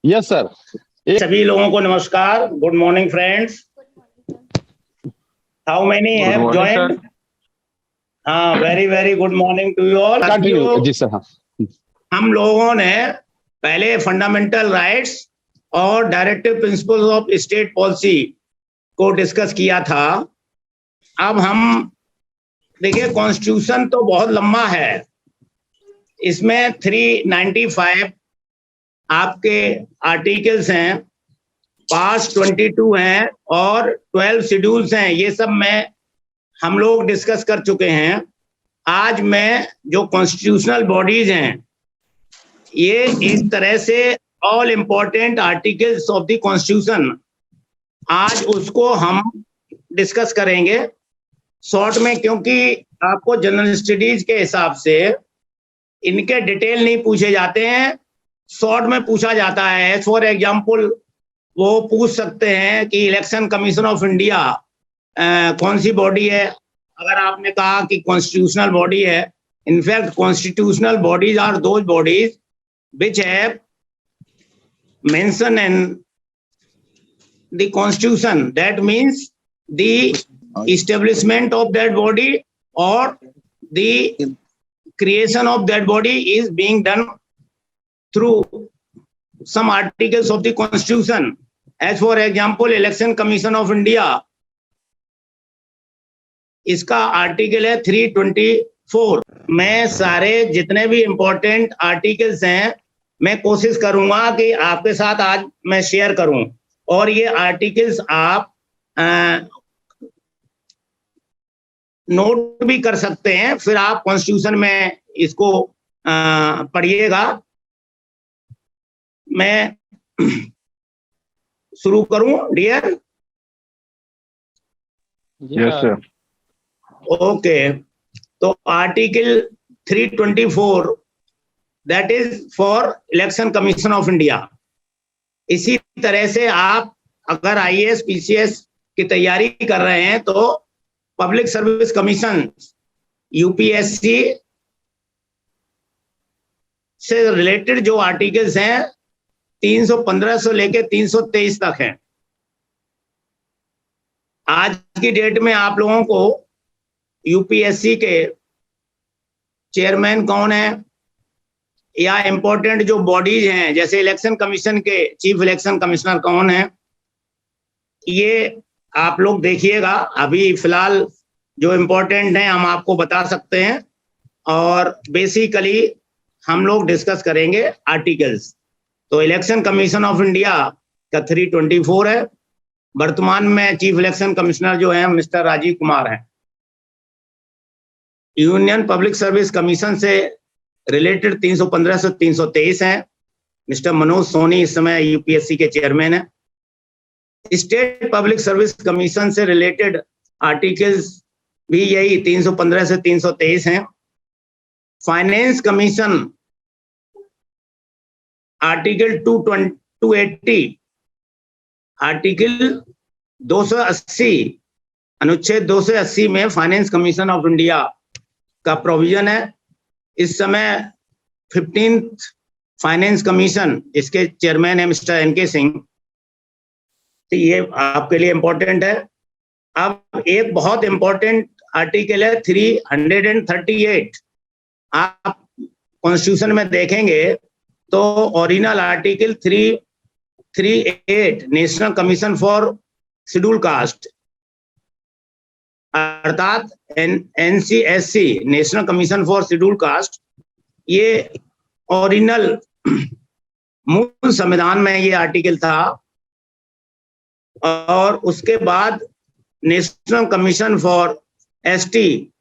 Yes sir. सभी लोगों को नमस्कार, good morning friends. How many have joined? हाँ, very very good morning to you all. जी सर। हाँ, हम लोगों ने पहले फंडामेंटल राइट्स और directive principles of state policy को डिस्कस किया था। अब हम देखिए, कॉन्स्टिट्यूशन तो बहुत लंबा है, इसमें 395 आपके आर्टिकल्स हैं, पास 22 हैं और 12 शेड्यूल्स हैं। ये सब में हम लोग डिस्कस कर चुके हैं। आज मैं जो कॉन्स्टिट्यूशनल बॉडीज हैं, ये एक तरह से all important articles of the constitution, आज उसको हम डिस्कस करेंगे शॉर्ट में, क्योंकि आपको जनरल स्टडीज के हिसाब से इनके डिटेल नहीं पूछे जाते हैं, शॉर्ट में पूछा जाता है। फॉर एग्जाम्पल वो पूछ सकते हैं कि इलेक्शन कमीशन ऑफ इंडिया कौन सी बॉडी है। अगर आपने कहा कि कॉन्स्टिट्यूशनल बॉडी है, in fact constitutional bodies are those bodies which have mentioned in the constitution. That means the establishment of that body or the creation of that body is being done through some articles of the constitution. As for example, election commission of India, इसका article है 324। मैं सारे जितने भी important articles हैं, मैं कोशिश करूंगा कि आपके साथ आज मैं शेयर करूं, और ये आर्टिकल्स आप नोट भी कर सकते हैं, फिर आप कॉन्स्टिट्यूशन में इसको पढ़िएगा। मैं शुरू करूं डियर? Yes sir. ओके, तो article 324 that is for election commission of India. इसी तरह से आप अगर आईएएस पीसीएस की तैयारी कर रहे हैं तो पब्लिक सर्विस कमीशन यूपीएससी से रिलेटेड जो आर्टिकल्स हैं 315 से लेके 323 तक हैं। आज की डेट में आप लोगों को यूपीएससी के चेयरमैन कौन है या इंपॉर्टेंट जो बॉडीज हैं, जैसे इलेक्शन कमीशन के चीफ इलेक्शन कमिश्नर कौन है, ये आप लोग देखिएगा। अभी फिलहाल जो इंपॉर्टेंट हैं हम आपको बता सकते हैं, और बेसिकली हम लोग डिस्कस करेंगे आर्टिकल्स। तो इलेक्शन कमीशन ऑफ इंडिया का 324 है। वर्तमान में चीफ इलेक्शन कमिश्नर जो है मिस्टर राजीव कुमार हैं। यूनियन पब्लिक सर्विस कमीशन से रिलेटेड 315 से 323 हैं। मिस्टर मनोज सोनी इस समय यूपीएससी के चेयरमैन है। स्टेट पब्लिक सर्विस कमीशन से रिलेटेड आर्टिकल्स भी यही 315 से 323 हैं। फाइनेंस कमीशन आर्टिकल 280, आर्टिकल 280, अनुच्छेद 280 में फाइनेंस कमीशन ऑफ इंडिया का प्रोविजन है। इस समय 15th फाइनेंस कमीशन, इसके चेयरमैन है मिस्टर एनके सिंह। तो ये आपके लिए इंपॉर्टेंट है। अब एक बहुत इंपॉर्टेंट आर्टिकल है 338। आप कॉन्स्टिट्यूशन में देखेंगे तो original article 338 national commission for schedule caste, अर्थात NCSC national commission for schedule caste, ये ओरिजिनल मूल संविधान में ये आर्टिकल था। और उसके बाद national commission for ST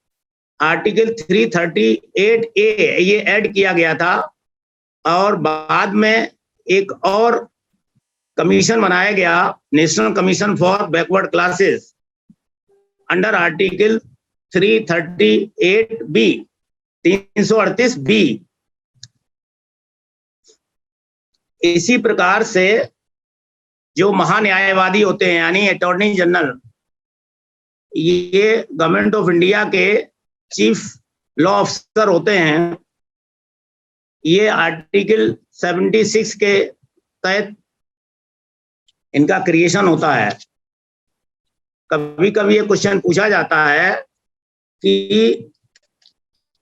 article 338A ये ऐड किया गया था, और बाद में एक और कमीशन बनाया गया, national commission for backward classes, under article 338B 338B। इसी प्रकार से जो महान्यायवादी होते हैं यानी अटॉर्नी जनरल, ये गवर्नमेंट ऑफ इंडिया के चीफ लॉ ऑफिसर होते हैं। ये आर्टिकल 76 के तहत इनका क्रिएशन होता है। कभी कभी ये क्वेश्चन पूछा जाता है कि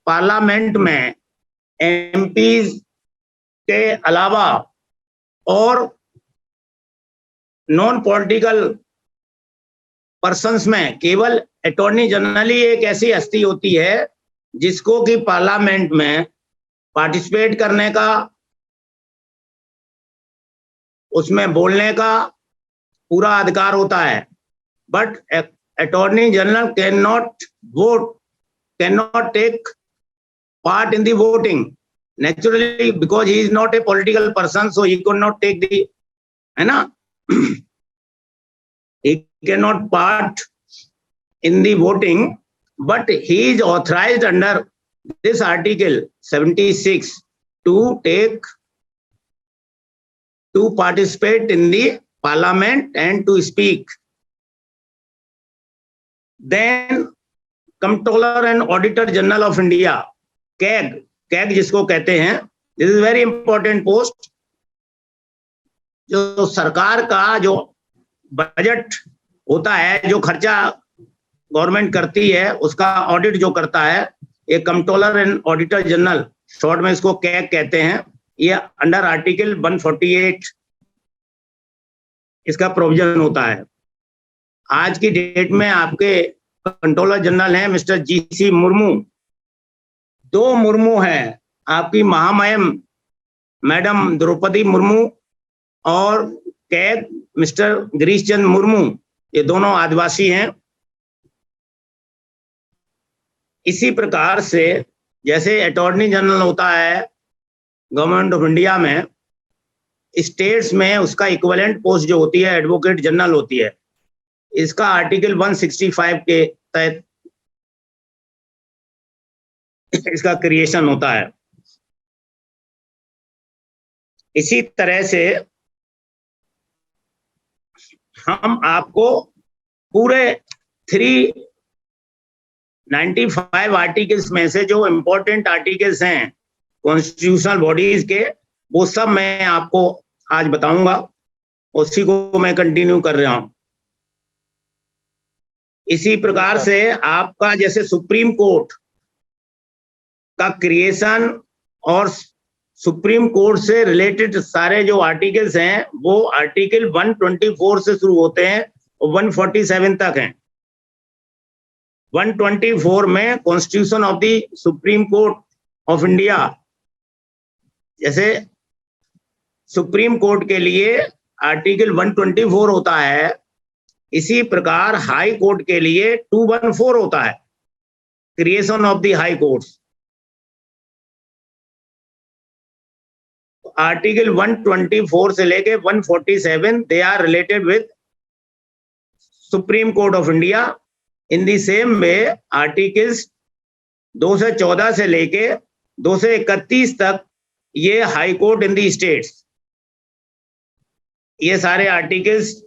पार्लियामेंट में एमपीज के अलावा और नॉन पॉलिटिकल पर्सन्स में केवल अटॉर्नी जनरल ही एक ऐसी हस्ती होती है जिसको कि पार्लियामेंट में पार्टिसिपेट करने का, उसमें बोलने का पूरा अधिकार होता है। But attorney general can not vote, can not take part in the voting naturally because he is not a political person, so he could not take the, है ना, he cannot part in the voting, but he is authorized under this article 76 to participate in the parliament and to speak. Then Comptroller and Auditor General of India, CAG जिसको कहते हैं, this is very important post. जो सरकार का जो budget होता है, जो खर्चा गवर्नमेंट करती है, उसका ऑडिट जो करता है, ये controller and auditor general, short में इसको कैग कहते हैं। ये अंडर आर्टिकल 148 इसका प्रोविजन होता है। आज की डेट में आपके कंट्रोलर जनरल हैं मिस्टर जीसी मुर्मू। दो मुर्मू हैं, आपकी महामहिम मैडम द्रौपदी मुर्मू और कैग मिस्टर गिरीश चंद्र मुर्मू, ये दोनों आदिवासी हैं। इसी प्रकार से जैसे अटॉर्नी जनरल होता है गवर्नमेंट ऑफ इंडिया में, स्टेट्स में उसका इक्विवेलेंट पोस्ट जो होती है एडवोकेट जनरल होती है। इसका आर्टिकल 165 के तहत इसका क्रिएशन होता है। इसी तरह से हम आपको पूरे 395 आर्टिकल्स में से जो इंपॉर्टेंट आर्टिकल्स हैं कॉन्स्टिट्यूशनल बॉडीज के, वो सब मैं आपको आज बताऊंगा, उसी को मैं कंटिन्यू कर रहा हूं। इसी प्रकार से आपका जैसे सुप्रीम कोर्ट का क्रिएशन और सुप्रीम कोर्ट से रिलेटेड सारे जो आर्टिकल्स हैं वो आर्टिकल 124 से शुरू होते हैं और 147 तक हैं। 124 में constitution of the Supreme Court of India, जैसे सुप्रीम कोर्ट के लिए आर्टिकल 124 होता है, इसी प्रकार हाई कोर्ट के लिए 214 होता है, creation of the high courts. Article 124 से लेके 147 they are related with Supreme Court of India. In the same way articles 214 से लेके 231 तक ये high court in the states, ये सारे आर्टिकल्स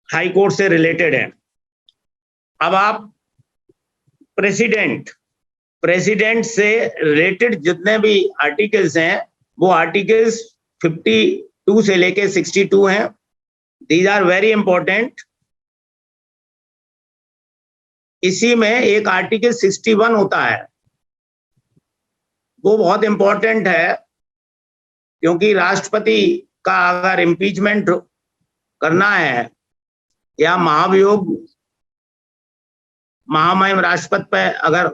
हाई कोर्ट से रिलेटेड हैं। अब आप प्रेसिडेंट से रिलेटेड जितने भी आर्टिकल्स हैं वो आर्टिकल्स 52 से लेके 62 हैं। These are very important. इसी में एक आर्टिकल 61 होता है, वो बहुत इंपॉर्टेंट है, क्योंकि राष्ट्रपति का अगर इम्पीचमेंट करना है या महामहिम राष्ट्रपति पर अगर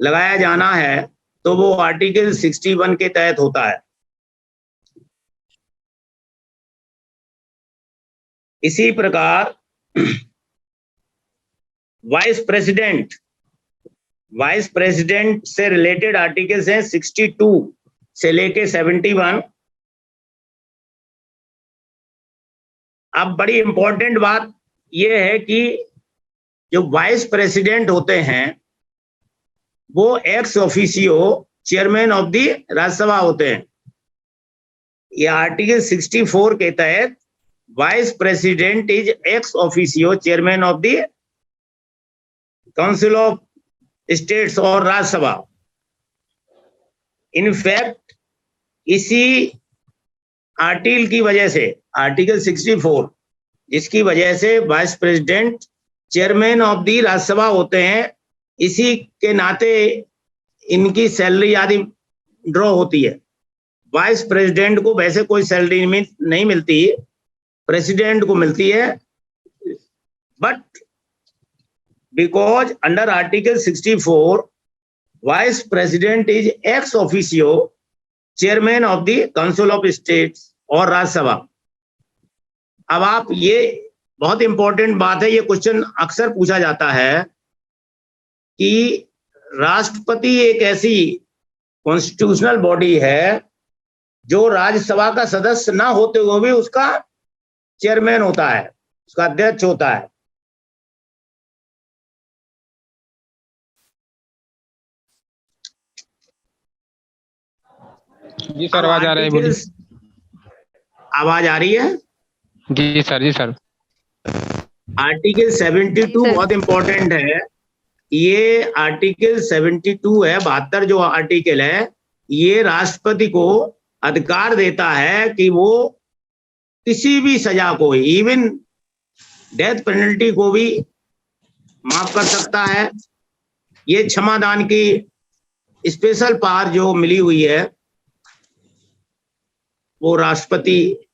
लगाया जाना है तो वो आर्टिकल 61 के तहत होता है। इसी प्रकार वाइस प्रेसिडेंट से रिलेटेड आर्टिकल्स हैं 62 से लेके 71। अब बड़ी इंपॉर्टेंट बात यह है कि जो वाइस प्रेसिडेंट होते हैं वो ex officio chairman of the Rajya Sabha होते हैं। ये आर्टिकल 64 के तहत vice president is ex officio chairman of the council of states और राज्यसभा। इनफैक्ट इसी आर्टिकल की वजह से, आर्टिकल 64, जिसकी वजह से vice president chairman of the Rajya Sabha होते हैं, इसी के नाते इनकी सैलरी आदि ड्रॉ होती है। वाइस प्रेसिडेंट को वैसे कोई सैलरी नहीं मिलती, प्रेसिडेंट को मिलती है, but because under article 64 vice president is ex officio chairman of the council of states और राज्यसभा। अब आप, ये बहुत इंपॉर्टेंट बात है, ये क्वेश्चन अक्सर पूछा जाता है कि राष्ट्रपति एक ऐसी कॉन्स्टिट्यूशनल बॉडी है जो राज्यसभा का सदस्य ना होते हुए भी उसका चेयरमैन होता है, उसका अध्यक्ष होता है। जी सर, आवाज आ रही है, बोलिए। आवाज आ रही है? जी सर, जी सर। आर्टिकल 72 बहुत इंपॉर्टेंट है। ये आर्टिकल 72 है, 72 जो आर्टिकल है, ये राष्ट्रपति को अधिकार देता है कि वो किसी भी सजा को, इवन डेथ पेनल्टी को भी माफ कर सकता है। ये क्षमादान की स्पेशल पावर जो मिली हुई है वो राष्ट्रपति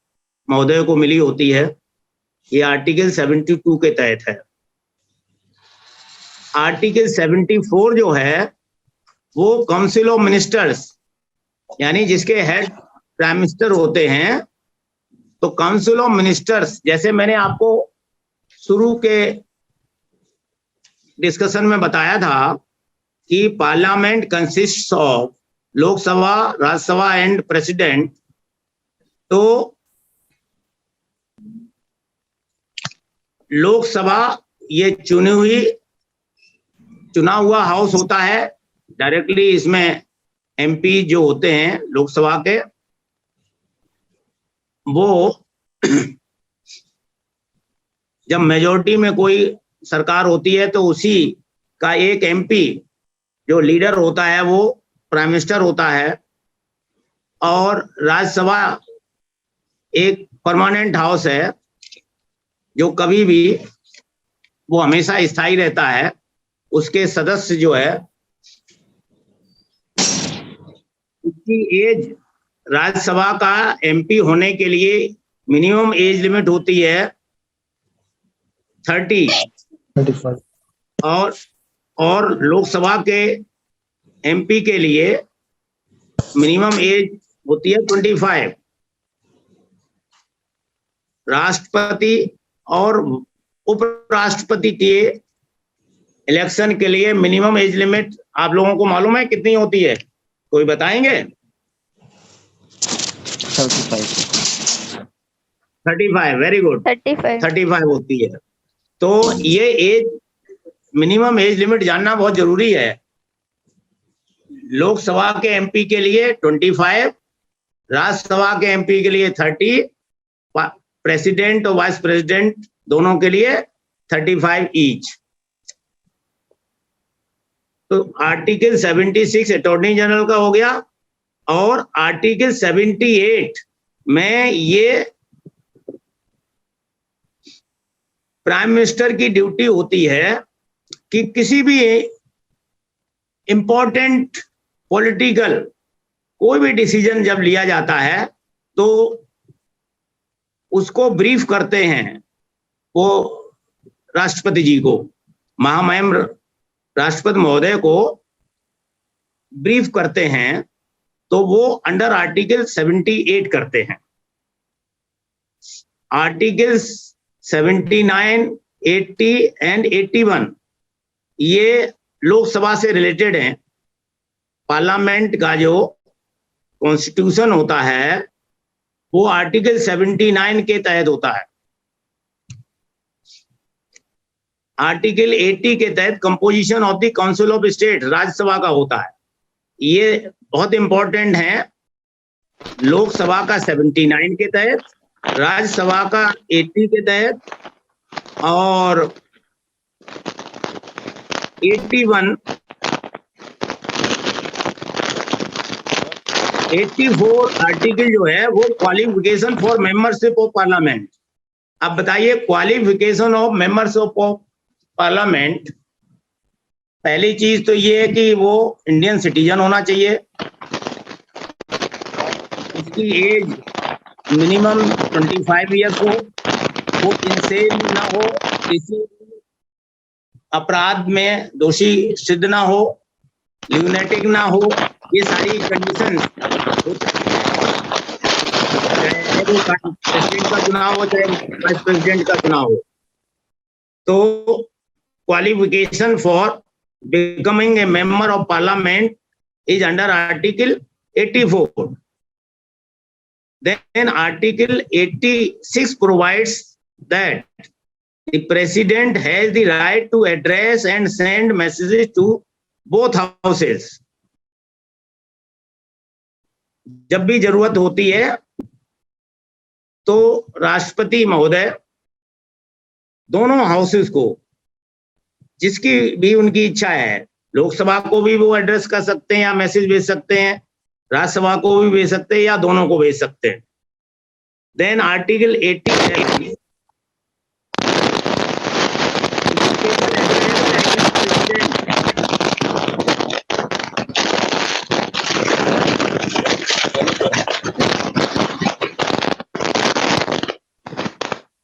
महोदय को मिली होती है। ये आर्टिकल 72 के तहत है। आर्टिकल 74 जो है वो काउंसिल ऑफ मिनिस्टर्स, यानी जिसके हेड प्राइम मिनिस्टर होते हैं, तो काउंसिल ऑफ मिनिस्टर्स, जैसे मैंने आपको शुरू के डिस्कशन में बताया था कि parliament consists of Lok Sabha, Rajya Sabha and president. तो लोकसभा ये चुना हुआ हाउस होता है, डायरेक्टली इसमें एमपी जो होते हैं लोकसभा के, वो जब मेजॉरिटी में कोई सरकार होती है तो उसी का एक एमपी जो लीडर होता है वो प्राइम मिनिस्टर होता है, और राज्यसभा एक परमानेंट हाउस है जो कभी भी, वो हमेशा स्थायी रहता है। उसके सदस्य जो है, उसकी एज, राज्यसभा का एमपी होने के लिए मिनिमम एज लिमिट होती है 35, और लोकसभा के एमपी के लिए मिनिमम एज होती है 25। राष्ट्रपति और उपराष्ट्रपति के इलेक्शन के लिए मिनिमम एज लिमिट आप लोगों को मालूम है कितनी होती है? कोई बताएंगे? 35। वेरी गुड, 35 होती है। तो ये एज, मिनिमम एज लिमिट जानना बहुत जरूरी है। लोकसभा के एमपी के लिए 25, राज्यसभा के एमपी के लिए 30, प्रेसिडेंट और वाइस प्रेसिडेंट दोनों के लिए 35 ईच। तो आर्टिकल 76 अटॉर्नी जनरल का हो गया, और आर्टिकल 78 में ये प्राइम मिनिस्टर की ड्यूटी होती है कि किसी भी इंपॉर्टेंट पॉलिटिकल कोई भी डिसीजन जब लिया जाता है तो उसको ब्रीफ करते हैं, वो राष्ट्रपति जी को, महामहिम राष्ट्रपति महोदय को ब्रीफ करते हैं, तो वो अंडर आर्टिकल 78 करते हैं। आर्टिकल्स 79, 80 एंड 81 ये लोकसभा से रिलेटेड हैं। पार्लियामेंट का जो कॉन्स्टिट्यूशन होता है वो आर्टिकल 79 के तहत होता है। आर्टिकल 80 के तहत composition of the council of state Rajya Sabha का होता है। ये बहुत इंपॉर्टेंट है। लोकसभा का 79 के तहत, राज्यसभा का 80 के तहत, और 81 84 आर्टिकल जो है वो qualification for membership of parliament. अब बताइए qualification of membership of parliament, पहली चीज तो ये है कि वो इंडियन सिटीजन होना चाहिए, उसकी एज मिनिमम 25 ईयर्स हो, वो इंसेन ना हो, किसी अपराध में दोषी सिद्ध ना हो, ल्यूनेटिक ना हो, ये सारी कंडीशंस, चाहे वो प्रेसिडेंट का चुनाव हो चाहे वाइस प्रेसिडेंट का चुनाव हो। तो qualification for becoming a member of parliament is under Article 84. Then Article 86 provides that the President has the right to address and send messages to both houses. जब भी जरूरत होती है तो राष्ट्रपति महोदय दोनों हाउसेस को, जिसकी भी उनकी इच्छा है, लोकसभा को भी वो एड्रेस कर सकते हैं या मैसेज भेज सकते हैं, राज्यसभा को भी भेज सकते हैं या दोनों को भेज सकते हैं। देन आर्टिकल 87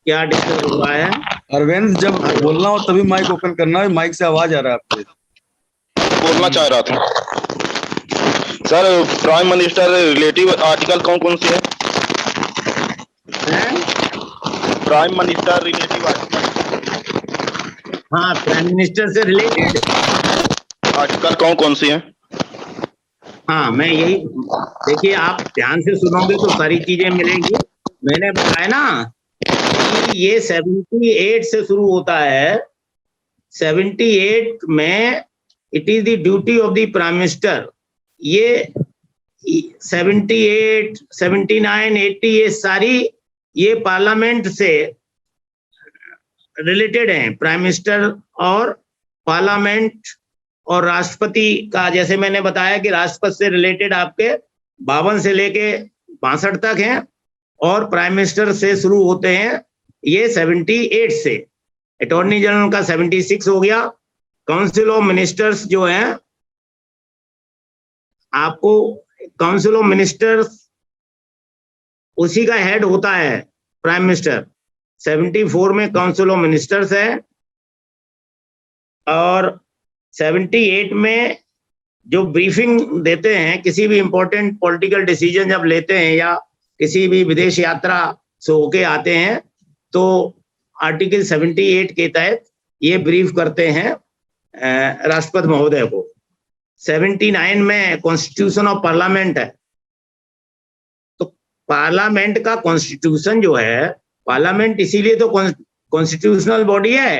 क्या डिस्टर्ब हो रहा है? अरविंद, जब बोलना हो तभी माइक ओपन करना है, माइक से आवाज आ रहा है आपके। बोलना चाह रहा था sir, prime minister relative article कौन कौन से है? प्राइम मिनिस्टर रिलेटिव आर्टिकल, हाँ, प्राइम मिनिस्टर से रिलेटेड आर्टिकल कौन कौन से हैं? हाँ, मैं यही, देखिए आप ध्यान से सुनोगे तो सारी चीजें मिलेंगी। मैंने बताया ना कि ये 78 से शुरू होता है। 78 में it is the duty of the prime minister. ये 78, 79, 80 ये सारी ये पार्लियामेंट से रिलेटेड हैं। प्राइम मिनिस्टर और पार्लियामेंट और राष्ट्रपति का, जैसे मैंने बताया कि राष्ट्रपति से रिलेटेड आपके 52 से लेके 62 तक हैं और प्राइम मिनिस्टर से शुरू होते हैं ये 78 से। अटॉर्नी जनरल का 76 हो गया। काउंसिल ऑफ मिनिस्टर्स जो है, आपको काउंसिल ऑफ मिनिस्टर्स उसी का हेड होता है प्राइम मिनिस्टर। 74 में काउंसिल ऑफ मिनिस्टर्स है और 78 में जो ब्रीफिंग देते हैं, किसी भी इंपॉर्टेंट पॉलिटिकल डिसीजन जब लेते हैं या किसी भी विदेश यात्रा से होके आते हैं तो आर्टिकल 78 के तहत ये ब्रीफ करते हैं राष्ट्रपति महोदय को। 79 में कॉन्स्टिट्यूशन ऑफ पार्लियामेंट है। तो पार्लियामेंट का कॉन्स्टिट्यूशन जो है, पार्लियामेंट इसीलिए तो कॉन्स्टिट्यूशनल बॉडी है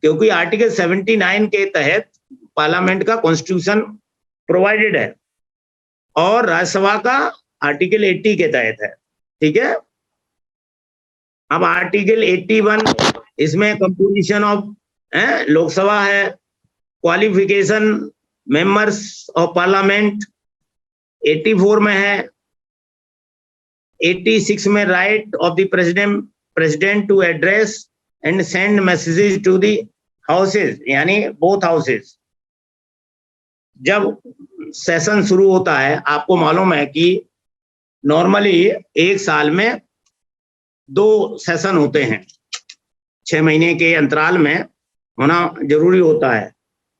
क्योंकि आर्टिकल 79 के तहत पार्लियामेंट का कॉन्स्टिट्यूशन प्रोवाइडेड है और राज्यसभा का आर्टिकल 80 के तहत है। ठीक है। अब आर्टिकल 81, इसमें कंपोजिशन ऑफ लोकसभा है, क्वालिफिकेशन मेंबर्स ऑफ पार्लियामेंट 84 में है। 86 में right of the president to address and send messages to the houses, यानी बोथ हाउसेस। जब सेशन शुरू होता है, आपको मालूम है कि नॉर्मली एक साल में 2 सेशन होते हैं, 6 महीने के अंतराल में होना जरूरी होता है।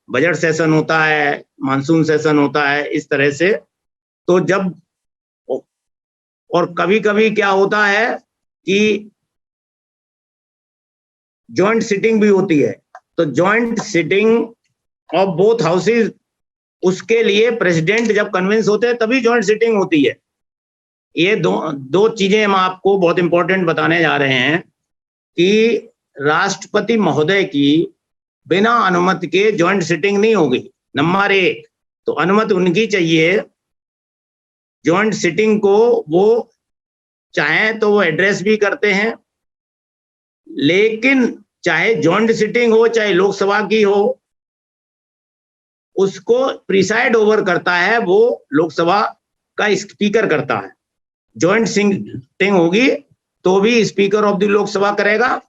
बजट सेशन होता है, मानसून सेशन होता है, इस तरह से। तो जब, और कभी कभी क्या होता है कि जॉइंट सिटिंग भी होती है। तो joint sitting of both houses, उसके लिए प्रेसिडेंट जब कन्विंस होते हैं तभी जॉइंट सिटिंग होती है। ये दो चीजें हम आपको बहुत इंपॉर्टेंट बताने जा रहे हैं कि राष्ट्रपति महोदय की बिना अनुमति के जॉइंट सिटिंग नहीं होगी। नंबर 1 तो अनुमति उनकी चाहिए। जॉइंट सिटिंग को वो चाहे तो वो एड्रेस भी करते हैं, लेकिन चाहे जॉइंट सिटिंग हो चाहे लोकसभा की हो, उसको प्रिसाइड ओवर करता है वो लोकसभा का स्पीकर करता है। जॉइंट सिटिंग होगी तो भी स्पीकर ऑफ द लोकसभा करेगा,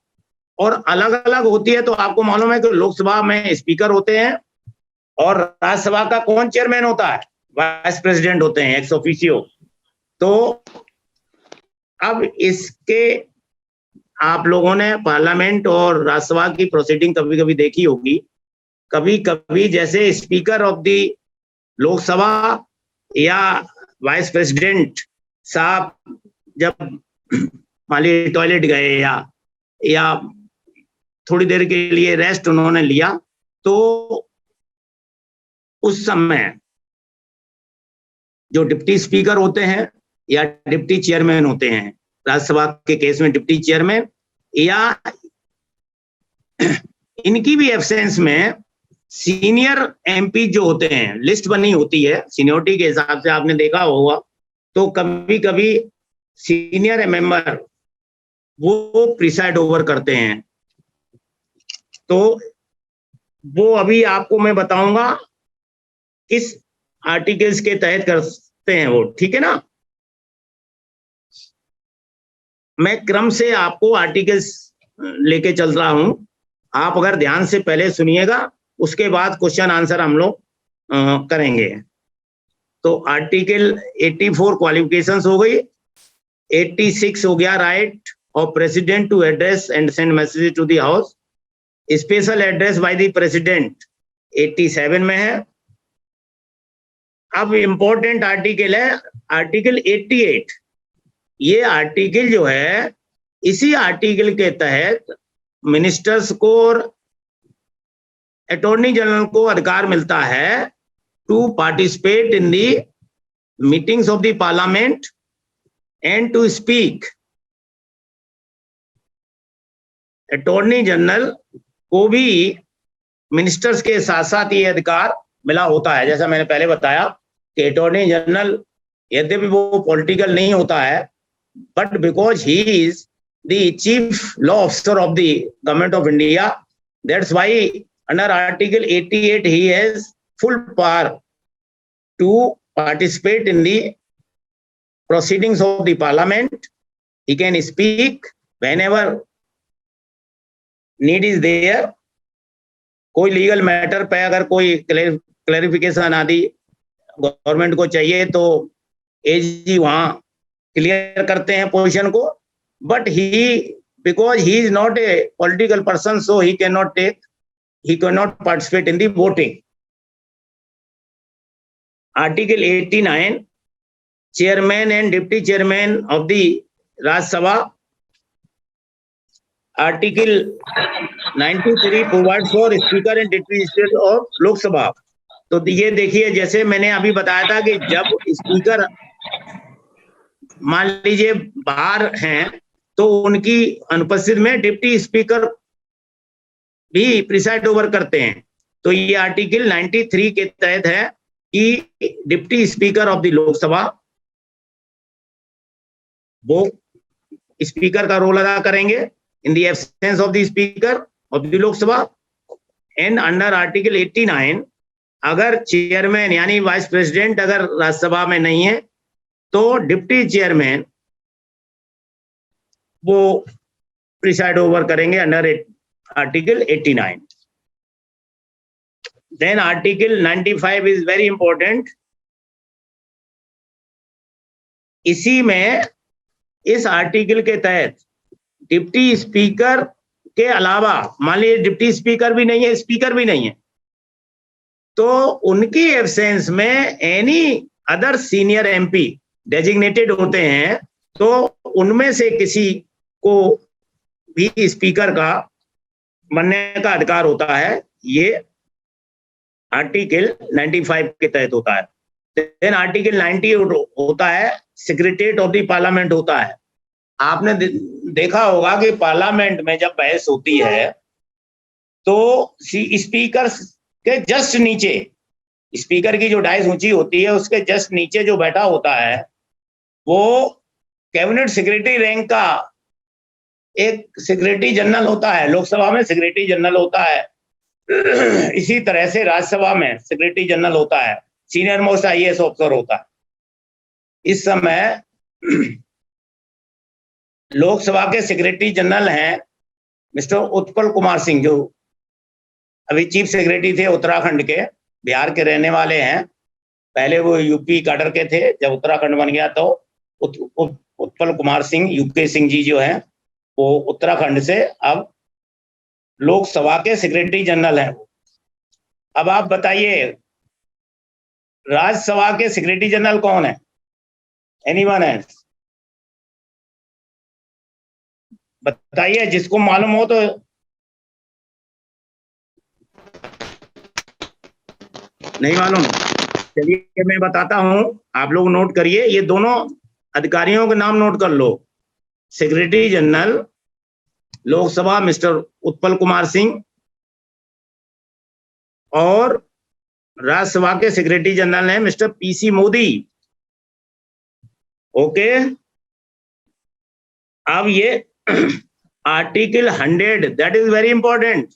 और अलग अलग होती है तो आपको मालूम है कि लोकसभा में स्पीकर होते हैं और राज्यसभा का कौन चेयरमैन होता है, वाइस प्रेसिडेंट होते हैं एक्स ऑफिशियो। तो अब इसके आप लोगों ने पार्लियामेंट और राज्यसभा की प्रोसीडिंग कभी कभी देखी होगी। कभी कभी जैसे स्पीकर ऑफ द लोकसभा या वाइस प्रेसिडेंट साहब जब मान लीजिए टॉयलेट गए या थोड़ी देर के लिए रेस्ट उन्होंने लिया, तो उस समय जो डिप्टी स्पीकर होते हैं या डिप्टी चेयरमैन होते हैं, राज्यसभा के केस में डिप्टी चेयरमैन, या इनकी भी एब्सेंस में सीनियर एमपी जो होते हैं, लिस्ट बनी होती है सीनियरिटी के हिसाब से, आपने देखा होगा। तो कभी कभी सीनियर मेंबर वो प्रिसाइड ओवर करते हैं। तो वो अभी आपको मैं बताऊंगा किस आर्टिकल्स के तहत करते हैं वो, ठीक है ना। मैं क्रम से आपको आर्टिकल्स लेके चल रहा हूं, आप अगर ध्यान से पहले सुनिएगा, उसके बाद क्वेश्चन आंसर हम लोग करेंगे। तो आर्टिकल 84 क्वालिफिकेशंस हो गई, 86 हो गया right of president to address and send message to the house, special address by the president 87 में है। अब इंपॉर्टेंट आर्टिकल है आर्टिकल 88। ये आर्टिकल जो है, इसी आर्टिकल के तहत मिनिस्टर्स को और अटॉर्नी जनरल को अधिकार मिलता है to participate in the meetings of the parliament and to speak. Attorney general को भी मिनिस्टर्स के साथ साथ ये अधिकार मिला होता है। जैसा मैंने पहले बताया कि अटॉर्नी जनरल यद्यपि वो पॉलिटिकल नहीं होता है, but because he is the chief law officer of the government of India, that's why under article 88 he has full power to participate in the proceedings of the parliament. He can speak whenever need is there. कोई legal matter पे अगर कोई clarification आदि government को चाहिए तो एजी वहां clear करते हैं पोजीशन को, but he because he is not a political person, so he cannot participate in the voting. Article 89, chairman and deputy chairman of the Rajya Sabha. Article 93 provides for speaker and deputy speaker of Lok Sabha. तो ये देखिए, जैसे मैंने अभी बताया था कि जब स्पीकर मान लीजिए बाहर हैं तो उनकी अनुपस्थिति में डिप्टी स्पीकर भी प्रिसाइड ओवर करते हैं। तो ये आर्टिकल 93 के तहत है कि deputy speaker of the Lok Sabha वो स्पीकर का रोल अदा करेंगे in the absence of the speaker of the Lok Sabha. And under article 89 अगर चेयरमैन यानी वाइस प्रेसिडेंट अगर राज्यसभा में नहीं है तो डिप्टी चेयरमैन वो प्रिसाइड ओवर करेंगे under Article 89. Then Article 95 is very important. इसी में इस आर्टिकल के तहत डिप्टी स्पीकर के अलावा मान लीजिए डिप्टी स्पीकर भी नहीं है, स्पीकर भी नहीं है, तो उनकी एब्सेंस में any other senior MP designated होते हैं, तो उनमें से किसी को भी स्पीकर का बनने का अधिकार होता है। ये आर्टिकल 95 के तहत होता है। देन आर्टिकल 90 होता है सेक्रेटरीट ऑफ द पार्लियामेंट होता है। आपने देखा होगा कि पार्लियामेंट में जब बहस होती है तो स्पीकर के जस्ट नीचे, स्पीकर की जो डाइस ऊंची होती है उसके जस्ट नीचे जो बैठा होता है वो कैबिनेट सेक्रेटरी रैंक का एक सेक्रेटरी जनरल होता है। लोकसभा में सेक्रेटरी जनरल होता है, इसी तरह से राज्यसभा में सेक्रेटरी जनरल होता है, सीनियर मोस्ट आईएएस ऑफिसर होता है। इस समय लोकसभा के सेक्रेटरी जनरल हैं मिस्टर उत्पल कुमार सिंह, जो अभी चीफ सेक्रेटरी थे उत्तराखंड के, बिहार के रहने वाले हैं। पहले वो यूपी कैडर के थे, जब उत्तराखंड बन गया तो उत्पल कुमार सिंह, यूके सिंह जी जो हैं वो उत्तराखंड से अब लोकसभा के सेक्रेटरी जनरल हैं। अब आप बताइए राज्यसभा के सेक्रेटरी जनरल कौन है? Anyone else? बताइए, जिसको मालूम हो तो। नहीं मालूम? चलिए मैं बताता हूं, आप लोग नोट करिए। ये दोनों अधिकारियों के नाम नोट कर लो। Secretary general Lok Sabha mister Utpal Kumar Singh और राज्यसभा के सेक्रेटरी जनरल हैं मिस्टर पीसी मोदी। ओके, अब ये article 100, that is very important.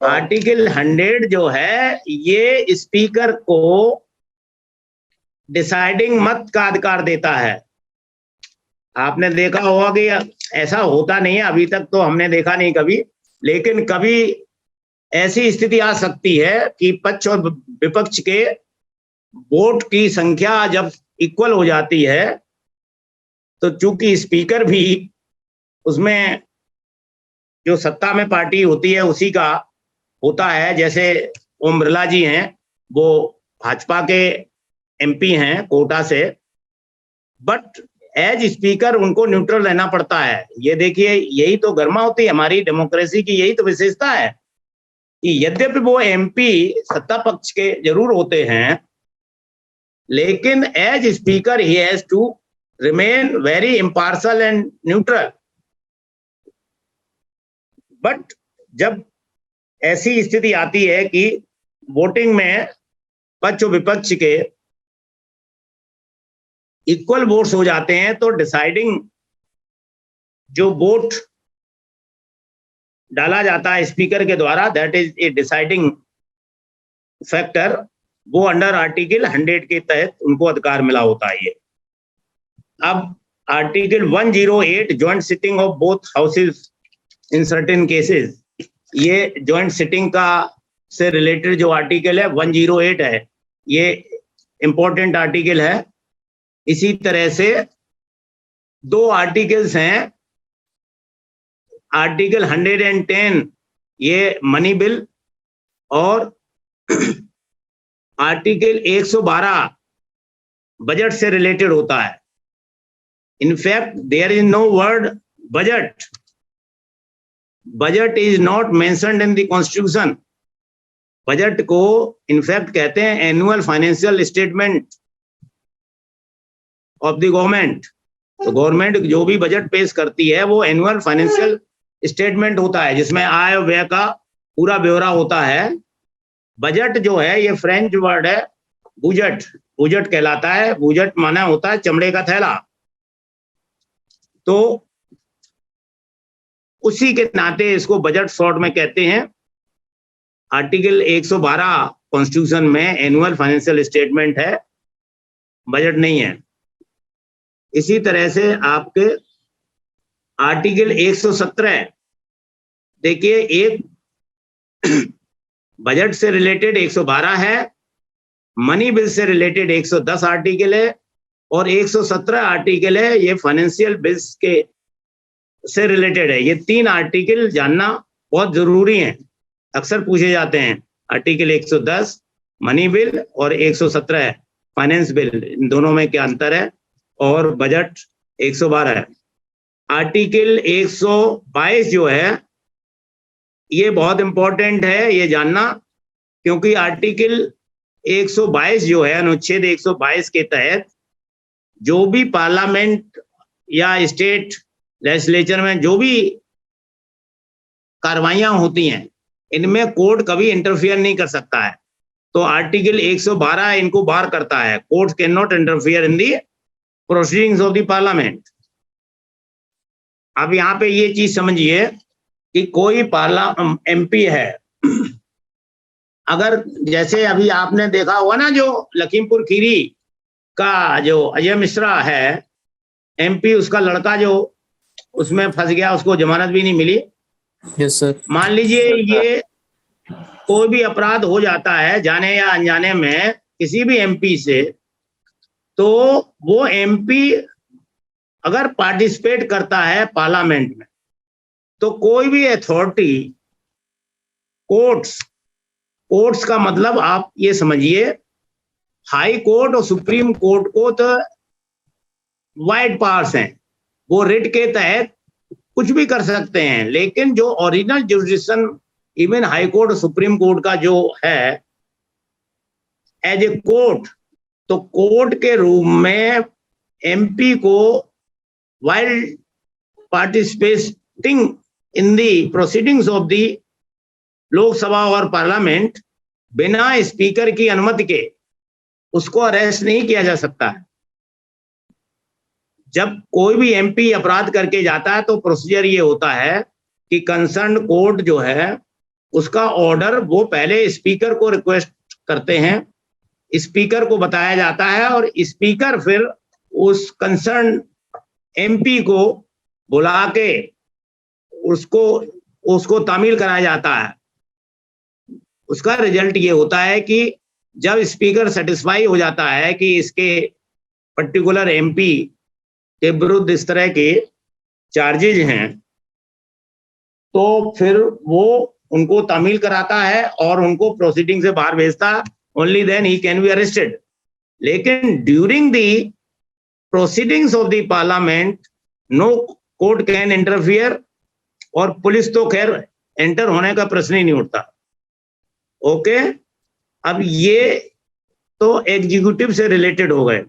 Article 100 जो है ये स्पीकर को डिसाइडिंग मत का अधिकार देता है। आपने देखा होगा कि ऐसा होता नहीं है, अभी तक तो हमने देखा नहीं कभी, लेकिन कभी ऐसी स्थिति आ सकती है कि पक्ष और विपक्ष के वोट की संख्या जब इक्वल हो जाती है तो चूंकि स्पीकर भी उसमें जो सत्ता में पार्टी होती है उसी का होता है। जैसे ओम बिरला जी हैं, वो भाजपा के एमपी हैं कोटा से, बट एज स्पीकर उनको न्यूट्रल रहना पड़ता है। ये देखिए, यही तो गर्मा होती है हमारी डेमोक्रेसी की, यही तो विशेषता है कि यद्यपि वो एमपी सत्ता पक्ष के जरूर होते हैं, लेकिन as speaker he has to remain very impartial and neutral. But जब ऐसी स्थिति आती है कि वोटिंग में पक्ष और विपक्ष के इक्वल वोट्स हो जाते हैं तो डिसाइडिंग जो वोट डाला जाता है स्पीकर के द्वारा, that is a deciding factor, वो अंडर आर्टिकल 100 के तहत उनको अधिकार मिला होता है। ये अब article 108 joint sitting of both houses in certain cases, ये ज्वाइंट सिटिंग का से रिलेटेड जो आर्टिकल है 108 है, ये इंपॉर्टेंट आर्टिकल है। इसी तरह से दो आर्टिकल्स हैं, आर्टिकल 110 ये मनी बिल और आर्टिकल 112 बजट से रिलेटेड होता है। In fact there is no word budget, budget is not mentioned in the constitution. Budget को इनफैक्ट कहते हैं annual financial statement of the government. तो गवर्नमेंट जो भी बजट पेश करती है वो एनुअल फाइनेंशियल स्टेटमेंट होता है, जिसमें आय और व्यय का पूरा ब्यौरा होता है। बजट जो है ये फ्रेंच वर्ड है बुजट, बुजट कहलाता है। बुजट माना होता है चमड़े का थैला। तो उसी के नाते इसको बजट शॉर्ट में कहते हैं। आर्टिकल 112 कॉन्स्टिट्यूशन में एनुअल फाइनेंशियल स्टेटमेंट है, बजट नहीं है। इसी तरह से आपके आर्टिकल 117 देखिए, एक बजट से रिलेटेड 112 है, मनी बिल से रिलेटेड 110 आर्टिकल है और 117 आर्टिकल है ये फाइनेंशियल बिल्स के से रिलेटेड है। ये तीन आर्टिकल जानना बहुत जरूरी है, अक्सर पूछे जाते हैं। आर्टिकल 110 मनी बिल और 117 फाइनेंस बिल, इन दोनों में क्या अंतर है, और बजट 112 है। आर्टिकल 122 जो है ये बहुत इंपॉर्टेंट है ये जानना, क्योंकि आर्टिकल 122 जो है अनुच्छेद 122 के तहत जो भी पार्लियामेंट या स्टेट लेजिस्लेचर में जो भी कार्रवाइयां होती हैं इनमें कोर्ट कभी इंटरफियर नहीं कर सकता है। तो आर्टिकल 112 इनको बाहर करता है, court can not interfere in the proceedings of the parliament. अब यहाँ पे ये चीज समझिए कि कोई एमपी है, अगर जैसे अभी आपने देखा होगा ना जो लखीमपुर खीरी का जो अजय मिश्रा है MP, उसका लड़का जो उसमें फंस गया, उसको जमानत भी नहीं मिली। Yes sir. मान लीजिए ये कोई भी अपराध हो जाता है जाने या अनजाने में किसी भी MP से, तो वो MP अगर पार्टिसिपेट करता है पार्लियामेंट में, तो कोई भी अथॉरिटी, कोर्ट्स का मतलब आप ये समझिए, हाई कोर्ट और सुप्रीम कोर्ट को तो वाइड पावर्स हैं, वो रिट के तहत कुछ भी कर सकते हैं, लेकिन जो original jurisdiction even high court और सुप्रीम कोर्ट का जो है एज ए कोर्ट, तो कोर्ट के रूप में MP को while participating in the proceedings of the Lok Sabha और पार्लियामेंट, बिना स्पीकर की अनुमति के उसको अरेस्ट नहीं किया जा सकता है। जब कोई भी MP अपराध करके जाता है तो प्रोसीजर ये होता है कि कंसर्न कोर्ट जो है उसका ऑर्डर वो पहले स्पीकर को रिक्वेस्ट करते हैं, स्पीकर को बताया जाता है और स्पीकर फिर उस कंसर्न MP को बुला के उसको तामील कराया जाता है। उसका रिजल्ट ये होता है कि जब स्पीकर सेटिस्फाई हो जाता है कि इसके पर्टिकुलर MP के विरुद्ध इस तरह के चार्जेज हैं, तो फिर वो उनको तामील कराता है और उनको प्रोसीडिंग से बाहर भेजता है। Only then he can be arrested. लेकिन during the proceedings of the parliament no court can interfere, और पुलिस तो खैर एंटर होने का प्रश्न ही नहीं उठता। ओके, अब ये तो एग्जीक्यूटिव से रिलेटेड हो गए।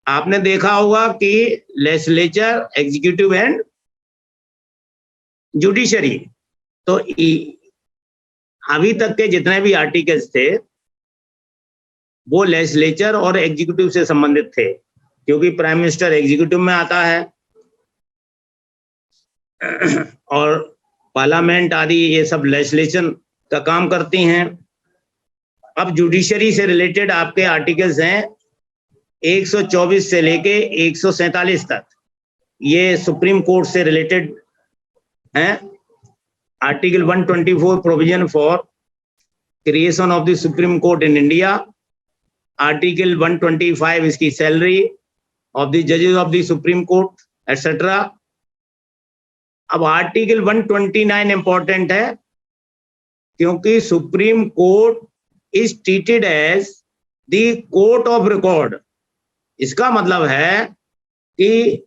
आपने देखा होगा कि लेजिस्लेचर, एग्जीक्यूटिव एंड जुडिशरी, तो अभी तक के जितने भी आर्टिकल्स थे वो लेजिस्लेचर और एग्जीक्यूटिव से संबंधित थे, क्योंकि प्राइम मिनिस्टर एग्जीक्यूटिव में आता है और पार्लियामेंट आदि ये सब लेजिस्लेशन का काम करती हैं। अब जुडिशरी से रिलेटेड आपके आर्टिकल्स हैं 124 से लेके 147 तक, ये सुप्रीम कोर्ट से रिलेटेड हैं। Article 124 provision for creation of the Supreme Court in India, article 125 इसकी सैलरी ऑफ द जजेस of the Supreme Court etcetera. अब आर्टिकल 129 इंपॉर्टेंट है, क्योंकि Supreme Court is treated as the court of record. इसका मतलब है कि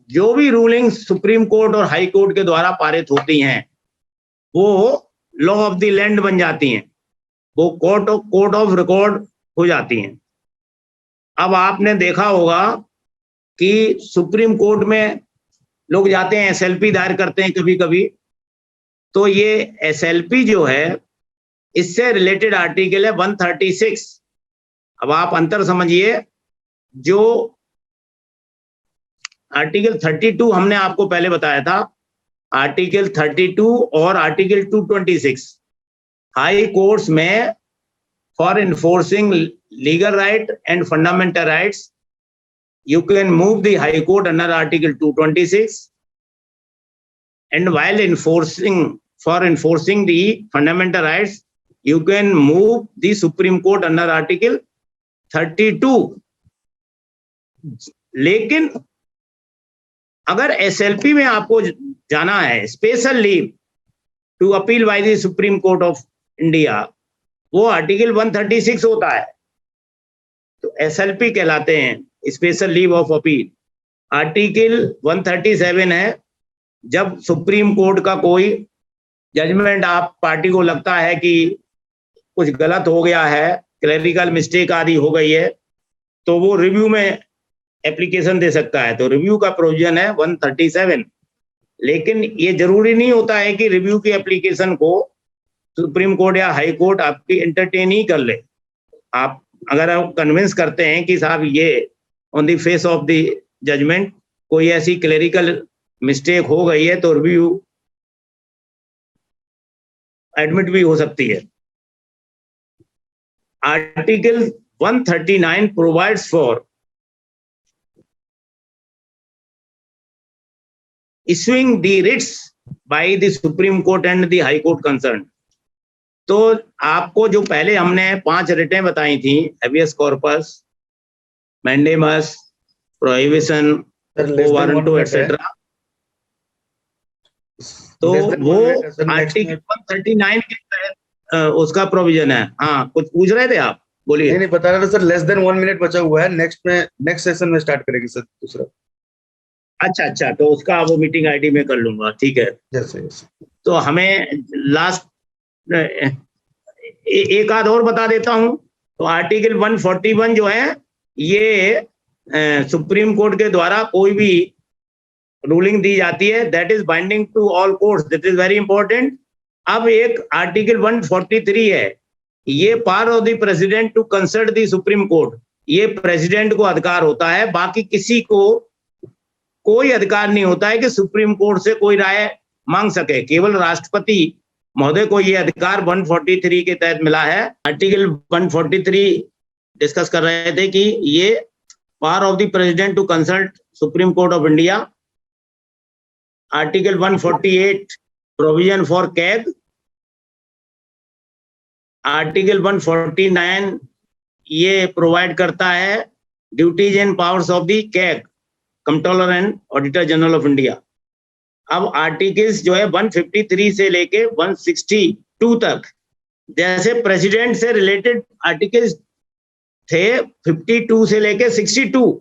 जो भी रूलिंग सुप्रीम कोर्ट और हाई कोर्ट के द्वारा पारित होती हैं वो लॉ ऑफ द लैंड बन जाती हैं, वो कोर्ट ऑफ रिकॉर्ड हो जाती हैं। अब आपने देखा होगा कि सुप्रीम कोर्ट में लोग जाते हैं, SLP दायर करते हैं कभी कभी, तो ये SLP जो है इससे रिलेटेड आर्टिकल है 136। अब आप अंतर समझिए, जो आर्टिकल 32 हमने आपको पहले बताया था, आर्टिकल 32 और आर्टिकल 226 हाई कोर्ट्स में for enforcing legal right and fundamental rights you can move the high court under article 226, and while enforcing the fundamental rights you can move the supreme court under article 32। लेकिन अगर SLP में आपको जाना है, special leave to appeal by the Supreme Court of India, वो article 136 होता है, तो SLP कहलाते हैं, special leave of appeal. Article 137 है, जब सुप्रीम कोर्ट का कोई जजमेंट आप पार्टी को लगता है कि कुछ गलत हो गया है, क्लरिकल मिस्टेक आदि हो गई है, तो वो रिव्यू में एप्लीकेशन दे सकता है, तो रिव्यू का प्रोविजन है 137। लेकिन ये जरूरी नहीं होता है कि रिव्यू की एप्लीकेशन को सुप्रीम कोर्ट या हाई कोर्ट आपकी एंटरटेन ही कर ले। आप अगर आप कन्विंस करते हैं कि साहब ये on the face of the judgement कोई ऐसी क्लरिकल मिस्टेक हो गई है, तो रिव्यू एडमिट भी हो सकती है। Article 139 provides for issuing the writs by the Supreme Court and the High Court concerned. तो आपको जो पहले हमने 5 रिटें बताई थी, habeas corpus, mandamus, prohibition, quo warranto, etc. तो वो आर्टिकल 139 के तहत उसका प्रोविजन है। हाँ, कुछ पूछ रहे थे आप, बोलिए। नहीं बता रहा था सर, लेस देन 1 मिनट बचा हुआ है, नेक्स्ट सेशन में स्टार्ट करेंगे सर दूसरा। अच्छा, तो उसका वो मीटिंग आईडी में कर लूंगा, ठीक है। यस। तो हमें लास्ट एक आध और बता देता हूं। तो आर्टिकल 141 जो है, ये सुप्रीम कोर्ट के द्वारा कोई भी रूलिंग दी जाती है, that is binding to all courts, that is very important. अब एक आर्टिकल 143 है, ये power of the president to consult the Supreme Court, ये प्रेसिडेंट को अधिकार होता है, बाकी किसी को कोई अधिकार नहीं होता है कि सुप्रीम कोर्ट से कोई राय मांग सके, केवल राष्ट्रपति महोदय को ये अधिकार 143 के तहत मिला है। आर्टिकल 143 डिस्कस कर रहे थे कि ये power of the president to consult Supreme Court of India. Article 148 provision for CAG. Article 149 ये प्रोवाइड करता है duties and powers of the CAG, controller and auditor general of India. अब आर्टिकल्स जो है 153 से लेके 162 तक, जैसे प्रेसिडेंट से रिलेटेड आर्टिकल्स थे 52 से लेके 62,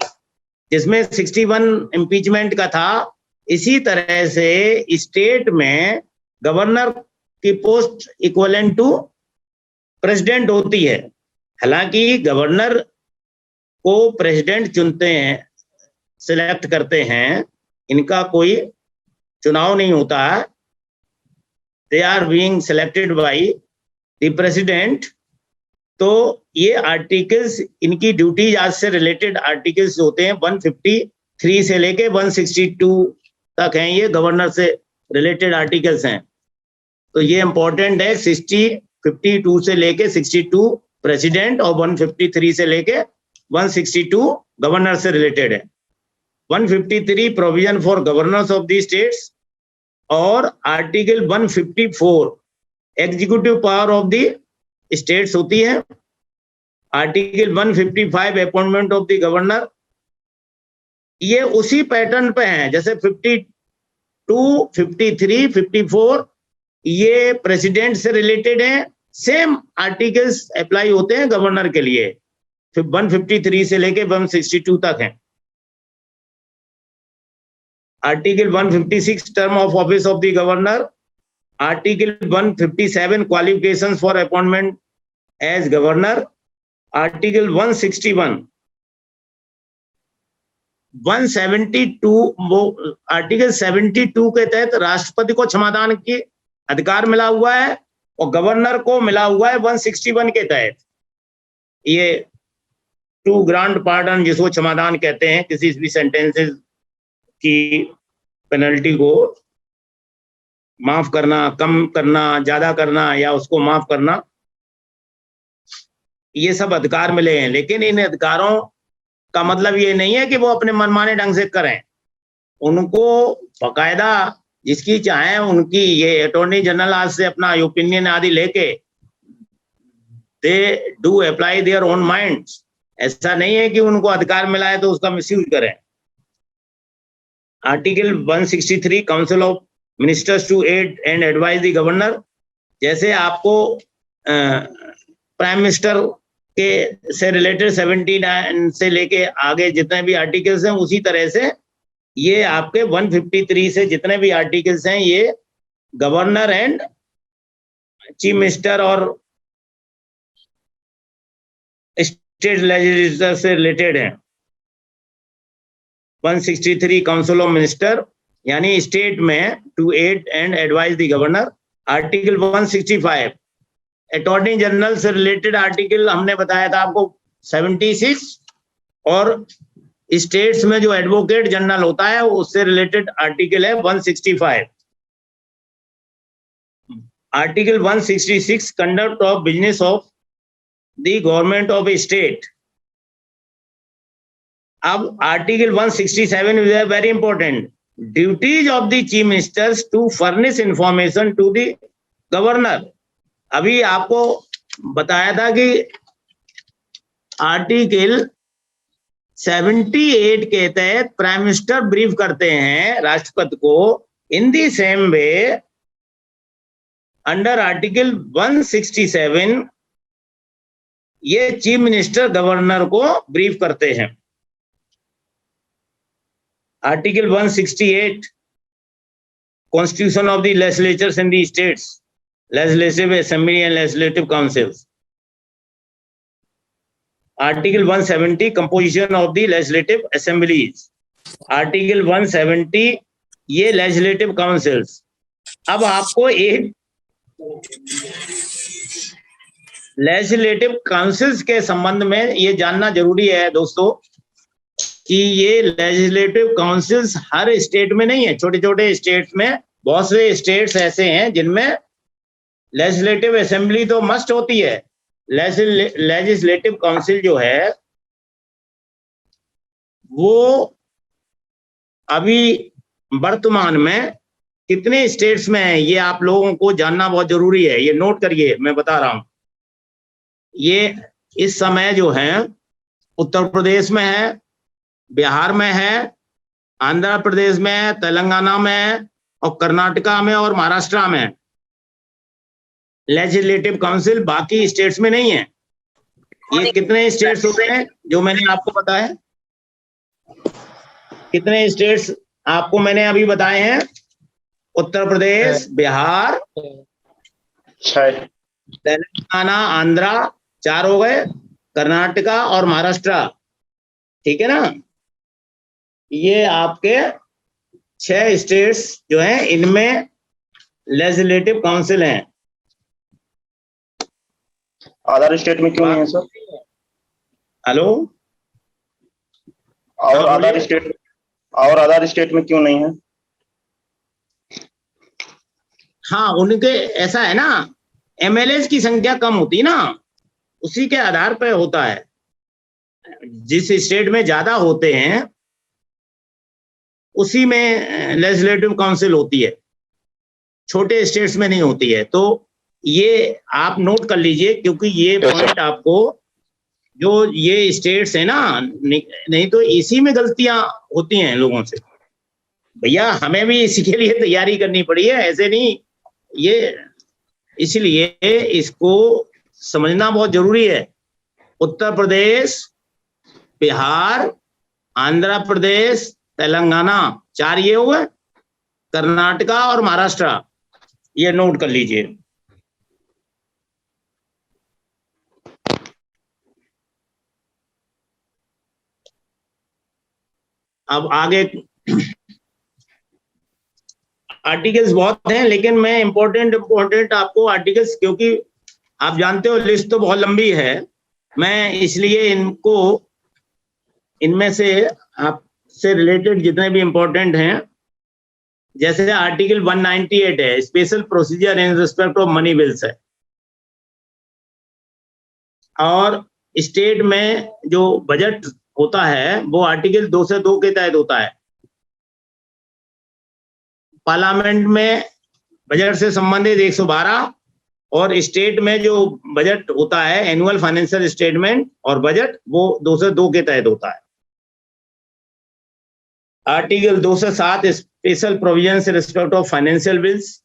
जिसमें 61 इम्पीचमेंट का था। इसी तरह से स्टेट में गवर्नर की पोस्ट इक्विवेलेंट टू प्रेसिडेंट होती है। हालांकि गवर्नर को प्रेसिडेंट चुनते हैं, सिलेक्ट करते हैं, इनका कोई चुनाव नहीं होता है, they are being selected by the president. तो ये आर्टिकल्स, इनकी ड्यूटीज आज से रिलेटेड आर्टिकल्स होते हैं 153 से लेके 162 तक हैं, ये गवर्नर से रिलेटेड आर्टिकल्स हैं। तो ये इंपॉर्टेंट है, 52 से लेके 62 प्रेसिडेंट और 153 से लेके 162 गवर्नर से रिलेटेड है। 153 provision for governors of the states और article 154 executive power of the states होती है। Article 155 appointment of the governor, ये उसी पैटर्न पे हैं जैसे 52, 53, 54 ये प्रेसिडेंट से रिलेटेड हैं, सेम आर्टिकल्स अप्लाई होते हैं गवर्नर के लिए। 153 से लेके 162 तक हैं। Article 156 term of office of the governor. Article 157 qualifications for appointment as governor. Article 161 172 वो आर्टिकल 72 के तहत राष्ट्रपति को क्षमादान की अधिकार मिला हुआ है और गवर्नर को मिला हुआ है 161 के तहत, ये टू ग्रांट पार्डन जिसको क्षमादान कहते हैं, किसी भी सेंटेंसेस की पेनल्टी को माफ करना, कम करना, ज्यादा करना या उसको माफ करना, ये सब अधिकार मिले हैं। लेकिन इन अधिकारों का मतलब ये नहीं है कि वो अपने मनमाने ढंग से करें, उनको बाकायदा जिसकी चाहे उनकी, ये अटॉर्नी जनरल आज से अपना ओपिनियन आदि लेके they do apply their own minds. ऐसा नहीं है कि उनको अधिकार मिला है तो उसका मिसयूज करें। Article 163 council of ministers to aid and advise the governor, जैसे आपको प्राइम मिनिस्टर के से रिलेटेड 79 से लेके आगे जितने भी आर्टिकल्स हैं, उसी तरह से ये आपके 153 से जितने भी आर्टिकल्स हैं ये गवर्नर एंड चीफ मिनिस्टर और स्टेट लेजिस्लेचर से रिलेटेड हैं। 163 काउंसिल ऑफ मिनिस्टर यानी स्टेट में to aid and advise the governor. Article 165 attorney general से रिलेटेड आर्टिकल हमने बताया था आपको 76, और स्टेट्स में जो एडवोकेट जनरल होता है उससे रिलेटेड आर्टिकल है 165। Article 166 conduct of business of the government of a state. अब article 167 is very important, duties of the chief ministers to furnish information to the governor. अभी आपको बताया था कि आर्टिकल 78 के तहत प्राइम मिनिस्टर ब्रीफ करते हैं राष्ट्रपति को। In the same way under article 167 ये चीफ मिनिस्टर गवर्नर को ब्रीफ करते हैं। Article 168 constitution of the legislatures in the states, legislative assembly and legislative councils. Article 170 composition of the legislative assemblies. Article 170 ये legislative councils. अब आपको एक legislative councils के संबंध में ये जानना जरूरी है दोस्तों कि ये लेजिस्लेटिव काउंसिल्स हर स्टेट में नहीं है। छोटे छोटे स्टेट्स में, बहुत से स्टेट्स ऐसे हैं जिनमें लेजिस्लेटिव असेंबली तो मस्ट होती है। लेजिस्लेटिव काउंसिल जो है वो अभी वर्तमान में कितने स्टेट्स में है ये आप लोगों को जानना बहुत जरूरी है। ये नोट करिए, मैं बता रहा हूं। ये इस समय जो है उत्तर प्रदेश में है, बिहार में है, आंध्र प्रदेश में है, तेलंगाना में है और कर्नाटका में और महाराष्ट्र में है लेजिस्लेटिव काउंसिल। बाकी स्टेट्स में नहीं है। ये कितने स्टेट्स होते हैं जो मैंने आपको बताया? कितने स्टेट्स आपको मैंने अभी बताए हैं? उत्तर प्रदेश, बिहार, तेलंगाना, आंध्रा, 4 हो गए, कर्नाटका और महाराष्ट्र। ठीक है ना? ये आपके 6 स्टेट्स जो हैं इनमें लेजिस्लेटिव काउंसिल हैं। अदर स्टेट में क्यों नहीं है सर? हेलो, और अदर स्टेट में क्यों नहीं है? हाँ, उनके ऐसा है ना, एमएलए की संख्या कम होती है ना, उसी के आधार पर होता है। जिस स्टेट में ज्यादा होते हैं उसी में लेजिस्लेटिव काउंसिल होती है, छोटे स्टेट्स में नहीं होती है। तो ये आप नोट कर लीजिए, क्योंकि ये पॉइंट आपको, जो ये स्टेट्स है ना, नहीं तो इसी में गलतियां होती हैं लोगों से। भैया हमें भी इसी के लिए तैयारी करनी पड़ी है, ऐसे नहीं। ये इसलिए इसको समझना बहुत जरूरी है। उत्तर प्रदेश, बिहार, आंध्र प्रदेश, तेलंगाना, 4 ये हुए, कर्नाटका और महाराष्ट्र, ये नोट कर लीजिए। अब आगे आर्टिकल्स बहुत हैं, लेकिन मैं इंपॉर्टेंट आपको आर्टिकल्स, क्योंकि आप जानते हो लिस्ट तो बहुत लंबी है, मैं इसलिए इनको, इनमें से आपसे रिलेटेड जितने भी इंपॉर्टेंट हैं, जैसे आर्टिकल 198 है, special procedure in respect of money bills है। और स्टेट में जो बजट होता है वो आर्टिकल 202 के तहत होता है। पार्लियामेंट में बजट से संबंधित 112 और स्टेट में जो बजट होता है, एनुअल फाइनेंशियल स्टेटमेंट और बजट, वो 202 के तहत होता है। आर्टिकल 207 स्पेशल प्रोविजन से रिस्पेक्ट ऑफ फाइनेंशियल बिल्स।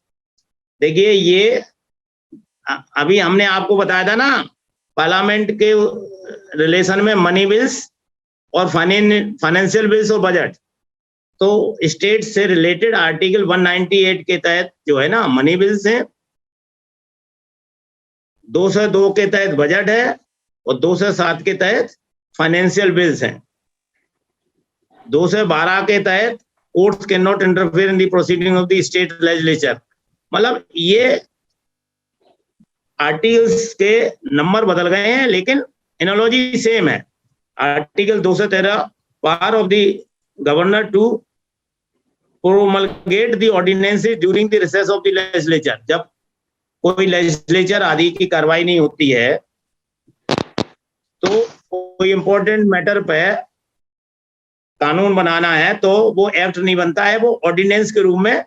देखिए ये अभी हमने आपको बताया था ना, पार्लियामेंट के रिलेशन में मनी बिल्स और फाइनेंशियल बिल्स और बजट। तो स्टेट से रिलेटेड आर्टिकल 198 के तहत जो है ना मनी बिल्स हैं, 202 के तहत बजट है और 207 के तहत फाइनेंशियल बिल्स हैं। 212 के तहत courts can not interfere in the proceeding of the state legislature. मतलब ये आर्टिकल्स के नंबर बदल गए हैं, लेकिन एनालॉजी सेम है। Article 213 power of the governor to promulgate the ordinances during the recess of the legislature। जब कोई लेजिस्लेचर आदि की कार्रवाई नहीं होती है तो कोई इंपॉर्टेंट मैटर पे कानून बनाना है तो वो एक्ट नहीं बनता है, वो ऑर्डिनेंस के रूप में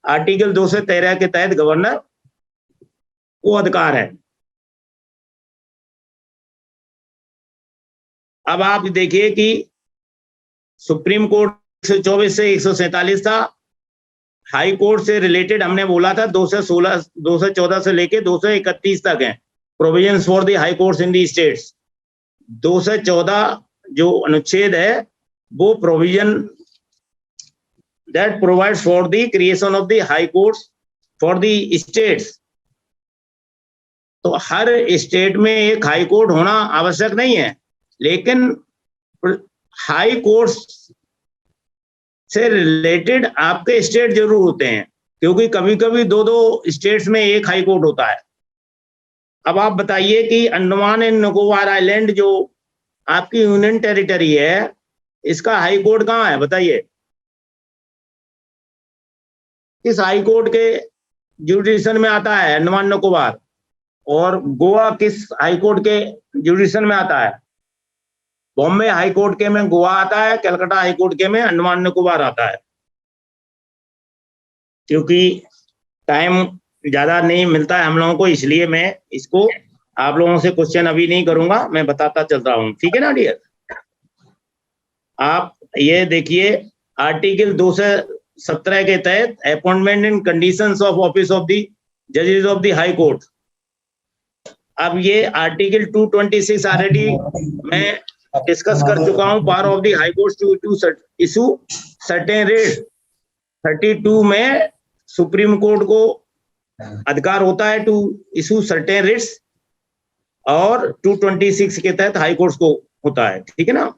आर्टिकल 213 के तहत गवर्नर को अधिकार है। अब आप देखिए कि सुप्रीम कोर्ट 124 से 147 था, हाई कोर्ट से रिलेटेड हमने बोला था 214 से लेके 231 तक है provisions for the high courts in the states. 214 जो अनुच्छेद है वो provision that provides for the creation of the high courts for the states. तो हर स्टेट में एक हाई कोर्ट होना आवश्यक नहीं है, लेकिन हाई कोर्ट्स से रिलेटेड आपके स्टेट जरूर होते हैं, क्योंकि कभी कभी दो दो स्टेट्स में एक हाई कोर्ट होता है। अब आप बताइए कि अंडमान एंड निकोबार आइलैंड जो आपकी यूनियन टेरिटरी है, इसका हाई कोर्ट कहाँ है बताइए? किस हाई कोर्ट के जुडिशन में आता है अंडमान निकोबार? और गोवा किस हाई कोर्ट के जुडिशन में आता है? बॉम्बे हाई कोर्ट के में गोवा आता है, कलकत्ता हाई कोर्ट के में अंडमान निकोबार आता है। क्योंकि टाइम ज्यादा नहीं मिलता है हम लोगों को, इसलिए मैं इसको आप लोगों से क्वेश्चन अभी नहीं करूंगा, मैं बताता चल रहा हूं, ठीक है ना डियर? आप ये देखिए आर्टिकल 217 के तहत appointment and conditions of office of the जजेस ऑफ द हाई कोर्ट। अब ये आर्टिकल 226 ऑलरेडी मैं डिस्कस कर चुका हूं, power of the high court to issue certain writ. 32 में सुप्रीम कोर्ट को अधिकार होता है टू इशू सर्टेन रिट्स, और 226 के तहत हाई कोर्ट को होता है, ठीक है ना?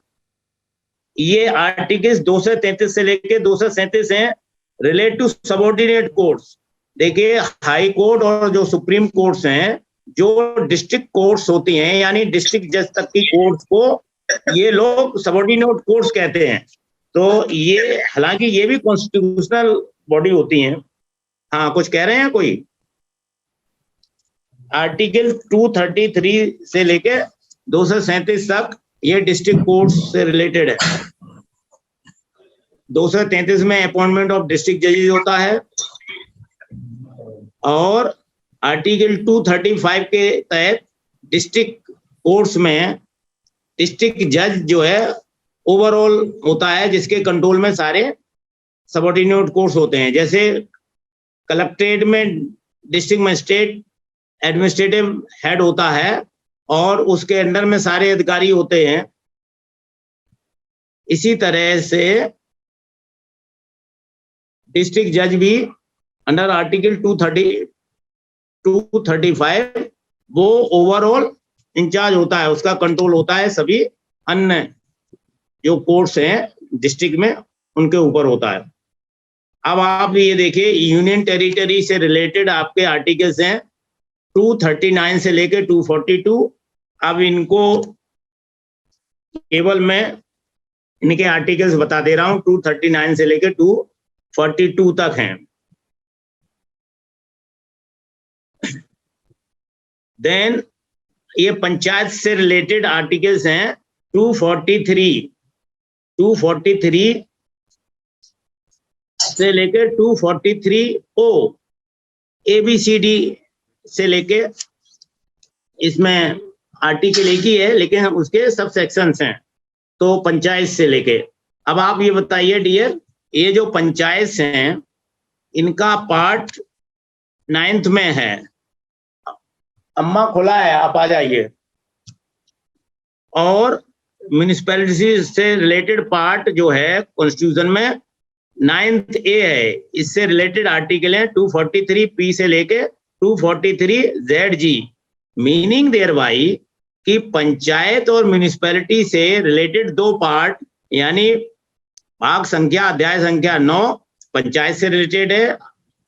ये आर्टिकल्स 233 से लेके 237 हैं, रिलेट टू सबऑर्डिनेट कोर्ट्स। देखिए हाई कोर्ट और जो सुप्रीम कोर्ट्स हैं, जो डिस्ट्रिक्ट कोर्ट्स होती हैं, यानी डिस्ट्रिक्ट जज तक की कोर्ट्स को ये लोग सबऑर्डिनेट कोर्ट्स कहते हैं। तो ये हालांकि ये भी कॉन्स्टिट्यूशनल बॉडी होती हैं। हाँ, कुछ कह रहे हैं कोई? आर्टिकल 233 से लेके 237 तक ये डिस्ट्रिक्ट कोर्ट्स से रिलेटेड है। 233 में अपॉइंटमेंट ऑफ डिस्ट्रिक्ट जजेस होता है, और आर्टिकल 235 के तहत डिस्ट्रिक्ट कोर्ट्स में डिस्ट्रिक्ट जज जो है ओवरऑल होता है, जिसके कंट्रोल में सारे सबऑर्डिनेट कोर्ट्स होते हैं। जैसे कलेक्ट्रेट में डिस्ट्रिक्ट मजिस्ट्रेट एडमिनिस्ट्रेटिव हेड होता है, और उसके अंडर में सारे अधिकारी होते हैं। इसी तरह से डिस्ट्रिक्ट जज भी अंडर आर्टिकल 235 वो ओवरऑल इंचार्ज होता है, उसका कंट्रोल होता है सभी अन्य जो कोर्ट्स हैं डिस्ट्रिक्ट में, उनके ऊपर होता है। अब आप ये देखिए यूनियन टेरिटरी से रिलेटेड आपके आर्टिकल्स हैं 239 से लेके 242। अब इनको केवल मैं इनके आर्टिकल्स बता दे रहा हूं, 239 से लेके 242 तक हैं। देन ये पंचायत से रिलेटेड आर्टिकल्स हैं 243 से लेके 243O, ABCD से लेके, इसमें आर्टिकल एक ही है लेकिन उसके सब सेक्शंस हैं। तो पंचायत से लेके, अब आप ये बताइए डियर, ये जो पंचायत हैं इनका पार्ट 9th में है। अम्मा खुला है, आप आ जाइए। और म्यूनिसिपैलिटी से रिलेटेड पार्ट जो है कॉन्स्टिट्यूशन में 9th A है, इससे रिलेटेड आर्टिकल है 243P से लेके 243ZG। मीनिंग देयर बाई कि पंचायत और म्यूनिसिपैलिटी से रिलेटेड दो पार्ट, यानी भाग संख्या अध्याय संख्या 9 पंचायत से रिलेटेड है,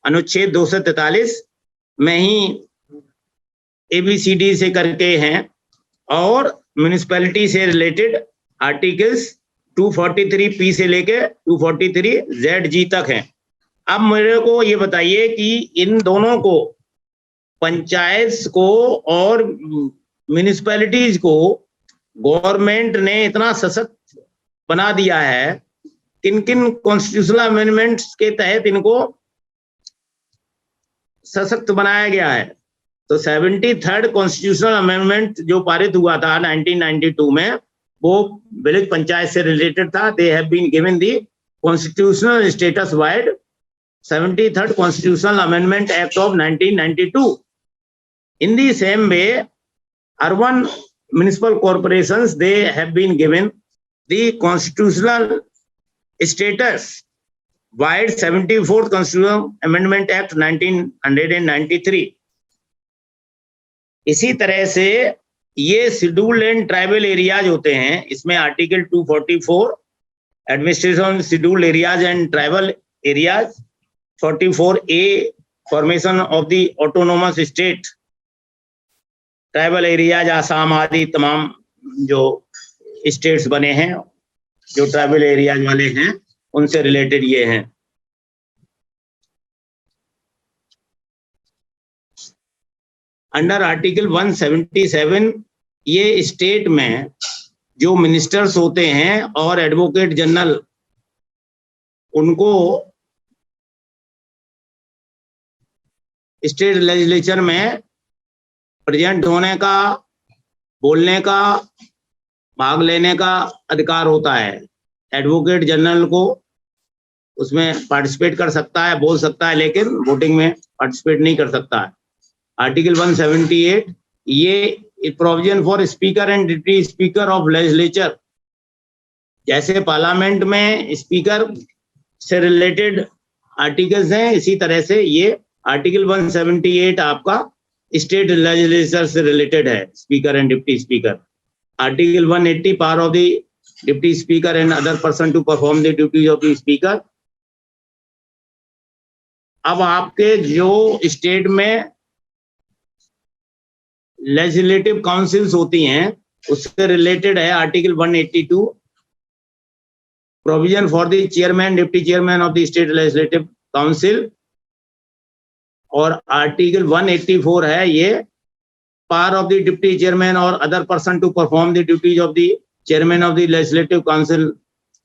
अनुच्छेद 243 में ही ABCD से करके हैं, और म्यूनिसिपैलिटी से रिलेटेड आर्टिकल्स 243P से लेके 243ZG तक हैं। अब मेरे को ये बताइए कि इन दोनों को, पंचायत को और म्यूनिसिपैलिटीज को, गवर्नमेंट ने इतना सशक्त बना दिया है, किन किन कॉन्स्टिट्यूशनल अमेंडमेंट्स के तहत इनको सशक्त बनाया गया है। तो 73rd कॉन्स्टिट्यूशनल अमेंडमेंट जो पारित हुआ था 1992 में, वो विलेज पंचायत से रिलेटेड था। They have been given the constitutional status vide 73rd Constitutional Amendment Act of 1992. In the same way, urban municipal corporations, they have been given the constitutional status wide 74th Constitutional Amendment Act 1993. इसी तरह से ये scheduled and tribal areas होते हैं, इसमें article 244 administration scheduled areas and tribal areas, 44A formation of the autonomous state, tribal areas Assam आदि तमाम जो स्टेट्स बने हैं जो ट्राइबल एरियाज वाले हैं उनसे रिलेटेड ये हैं। अंडर आर्टिकल 177 ये स्टेट में जो मिनिस्टर्स होते हैं और एडवोकेट जनरल, उनको स्टेट लेजिस्लेचर में प्रेजेंट होने का, बोलने का, भाग लेने का अधिकार होता है। एडवोकेट जनरल को उसमें पार्टिसिपेट कर सकता है, बोल सकता है, लेकिन वोटिंग में पार्टिसिपेट नहीं कर सकता है। आर्टिकल 178 ये provision for speaker and deputy speaker of legislature, जैसे पार्लियामेंट में स्पीकर से रिलेटेड आर्टिकल्स हैं, इसी तरह से ये आर्टिकल 178 आपका स्टेट लेजिस्लेचर से रिलेटेड है, speaker and deputy speaker. Article 180 power of the deputy speaker and other person to perform the duties of the speaker. अब आपके जो स्टेट में लेजिस्लेटिव काउंसिल्स होती हैं उससे रिलेटेड है article 182 provision for the chairman deputy chairman of the state legislative council, और article 184 है ये power of the deputy chairman और other person to perform the duties of the chairman of the legislative council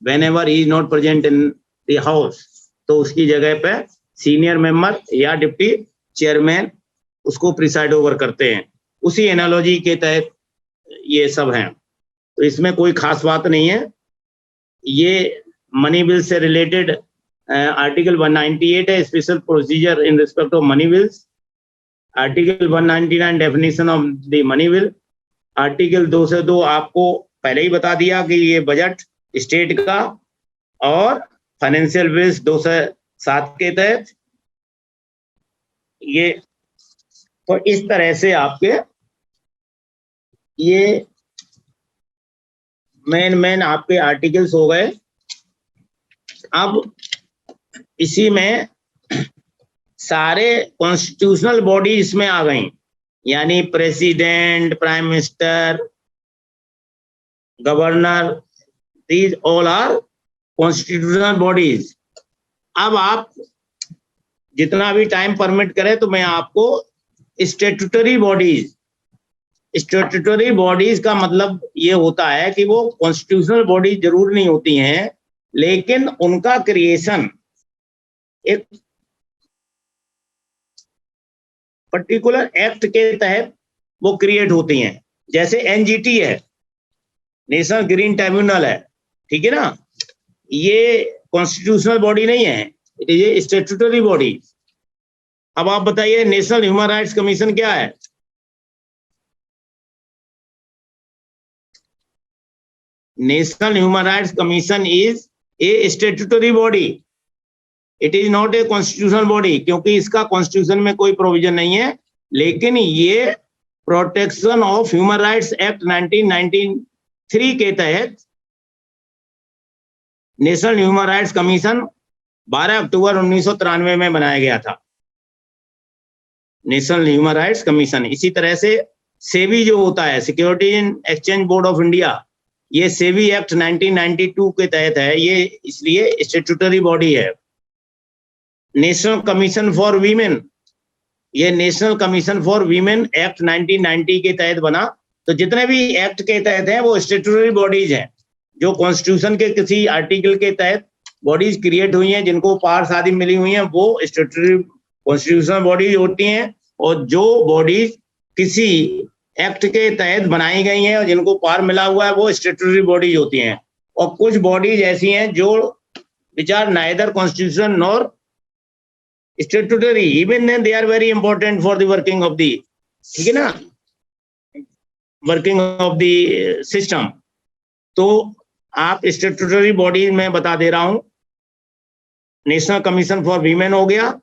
whenever he is not present in the house. तो उसकी जगह पे senior member या deputy chairman उसको preside over करते हैं। उसी एनालॉजी के तहत ये सब हैं, तो इसमें कोई खास बात नहीं है। ये मनी बिल से रिलेटेड आर्टिकल 198 है, special procedure in respect of money bills. Article 199 definition of the money bill. Article 202 आपको पहले ही बता दिया कि ये बजट स्टेट का, और फाइनेंशियल बिल्स 207 के तहत ये। तो इस तरह से आपके ये मेन आपके आर्टिकल्स हो गए। अब इसी में सारे कॉन्स्टिट्यूशनल बॉडी इसमें आ गई, यानी president, prime minister, governor, these all are constitutional bodies. अब आप जितना भी टाइम परमिट करें तो मैं आपको स्टैट्यूटरी बॉडीज, स्टैट्यूटरी बॉडीज का मतलब ये होता है कि वो कॉन्स्टिट्यूशनल बॉडी जरूर नहीं होती हैं, लेकिन उनका क्रिएशन एक पर्टिकुलर एक्ट के तहत वो क्रिएट होती हैं। जैसे एनजीटी है, नेशनल ग्रीन ट्रिब्यूनल है, ठीक है ना, ये कॉन्स्टिट्यूशनल बॉडी नहीं है, it is a statutory body. अब आप बताइए नेशनल ह्यूमन राइट्स कमीशन क्या है? National human rights commission is a statutory body, it is not a constitutional body, क्योंकि इसका कॉन्स्टिट्यूशन में कोई प्रोविजन नहीं है। लेकिन ये protection of human rights act 1993 के तहत नेशनल ह्यूमन राइट्स कमीशन 12 अक्टूबर 1993 में बनाया गया था, नेशनल ह्यूमन राइट्स कमीशन। इसी तरह से सेबी जो होता है, securities and exchange board of India, ये सेबी एक्ट 1992 के तहत है, ये इसलिए स्टैट्यूटरी बॉडी है। नेशनल कमीशन फॉर वीमेन, ये national commission for women act 1990 के तहत बना। तो जितने भी एक्ट के तहत हैं वो स्टैट्यूटरी बॉडीज हैं। जो कॉन्स्टिट्यूशन के किसी आर्टिकल के तहत बॉडीज क्रिएट हुई हैं, जिनको पावर्स आदि मिली हुई हैं, वो स्टैट्यूटरी कॉन्स्टिट्यूशनल बॉडीज होती हैं। और जो बॉडीज किसी एक्ट के तहत बनाई गई हैं और जिनको पावर मिला हुआ है, वो स्टैट्यूटरी बॉडीज होती हैं। और कुछ बॉडीज ऐसी हैं जो which are neither constitution nor statutory, even then they are very important for the working of the, ठीक है ना, वर्किंग ऑफ द सिस्टम। तो आप स्टैट्यूटरी बॉडी में बता दे रहा हूं, नेशनल कमीशन फॉर वीमेन हो गया,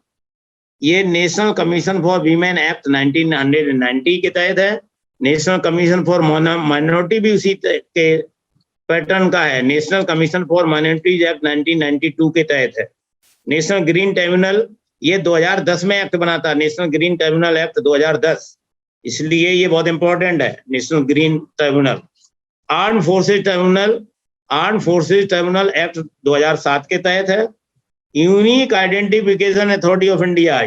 ये national commission for women act 1990 के तहत है। नेशनल कमीशन फॉर माइनॉरिटी भी उसी के पैटर्न का है, national commission for minorities act 1992 के तहत है। नेशनल ग्रीन ट्रिब्यूनल ये 2010 में एक्ट बना था, नेशनल ग्रीन ट्रिब्यूनल एक्ट 2010, इसलिए ये बहुत इंपॉर्टेंट है, national green tribunal. Arm forces tribunal act 2007 के तहत है। Unique identification authority of India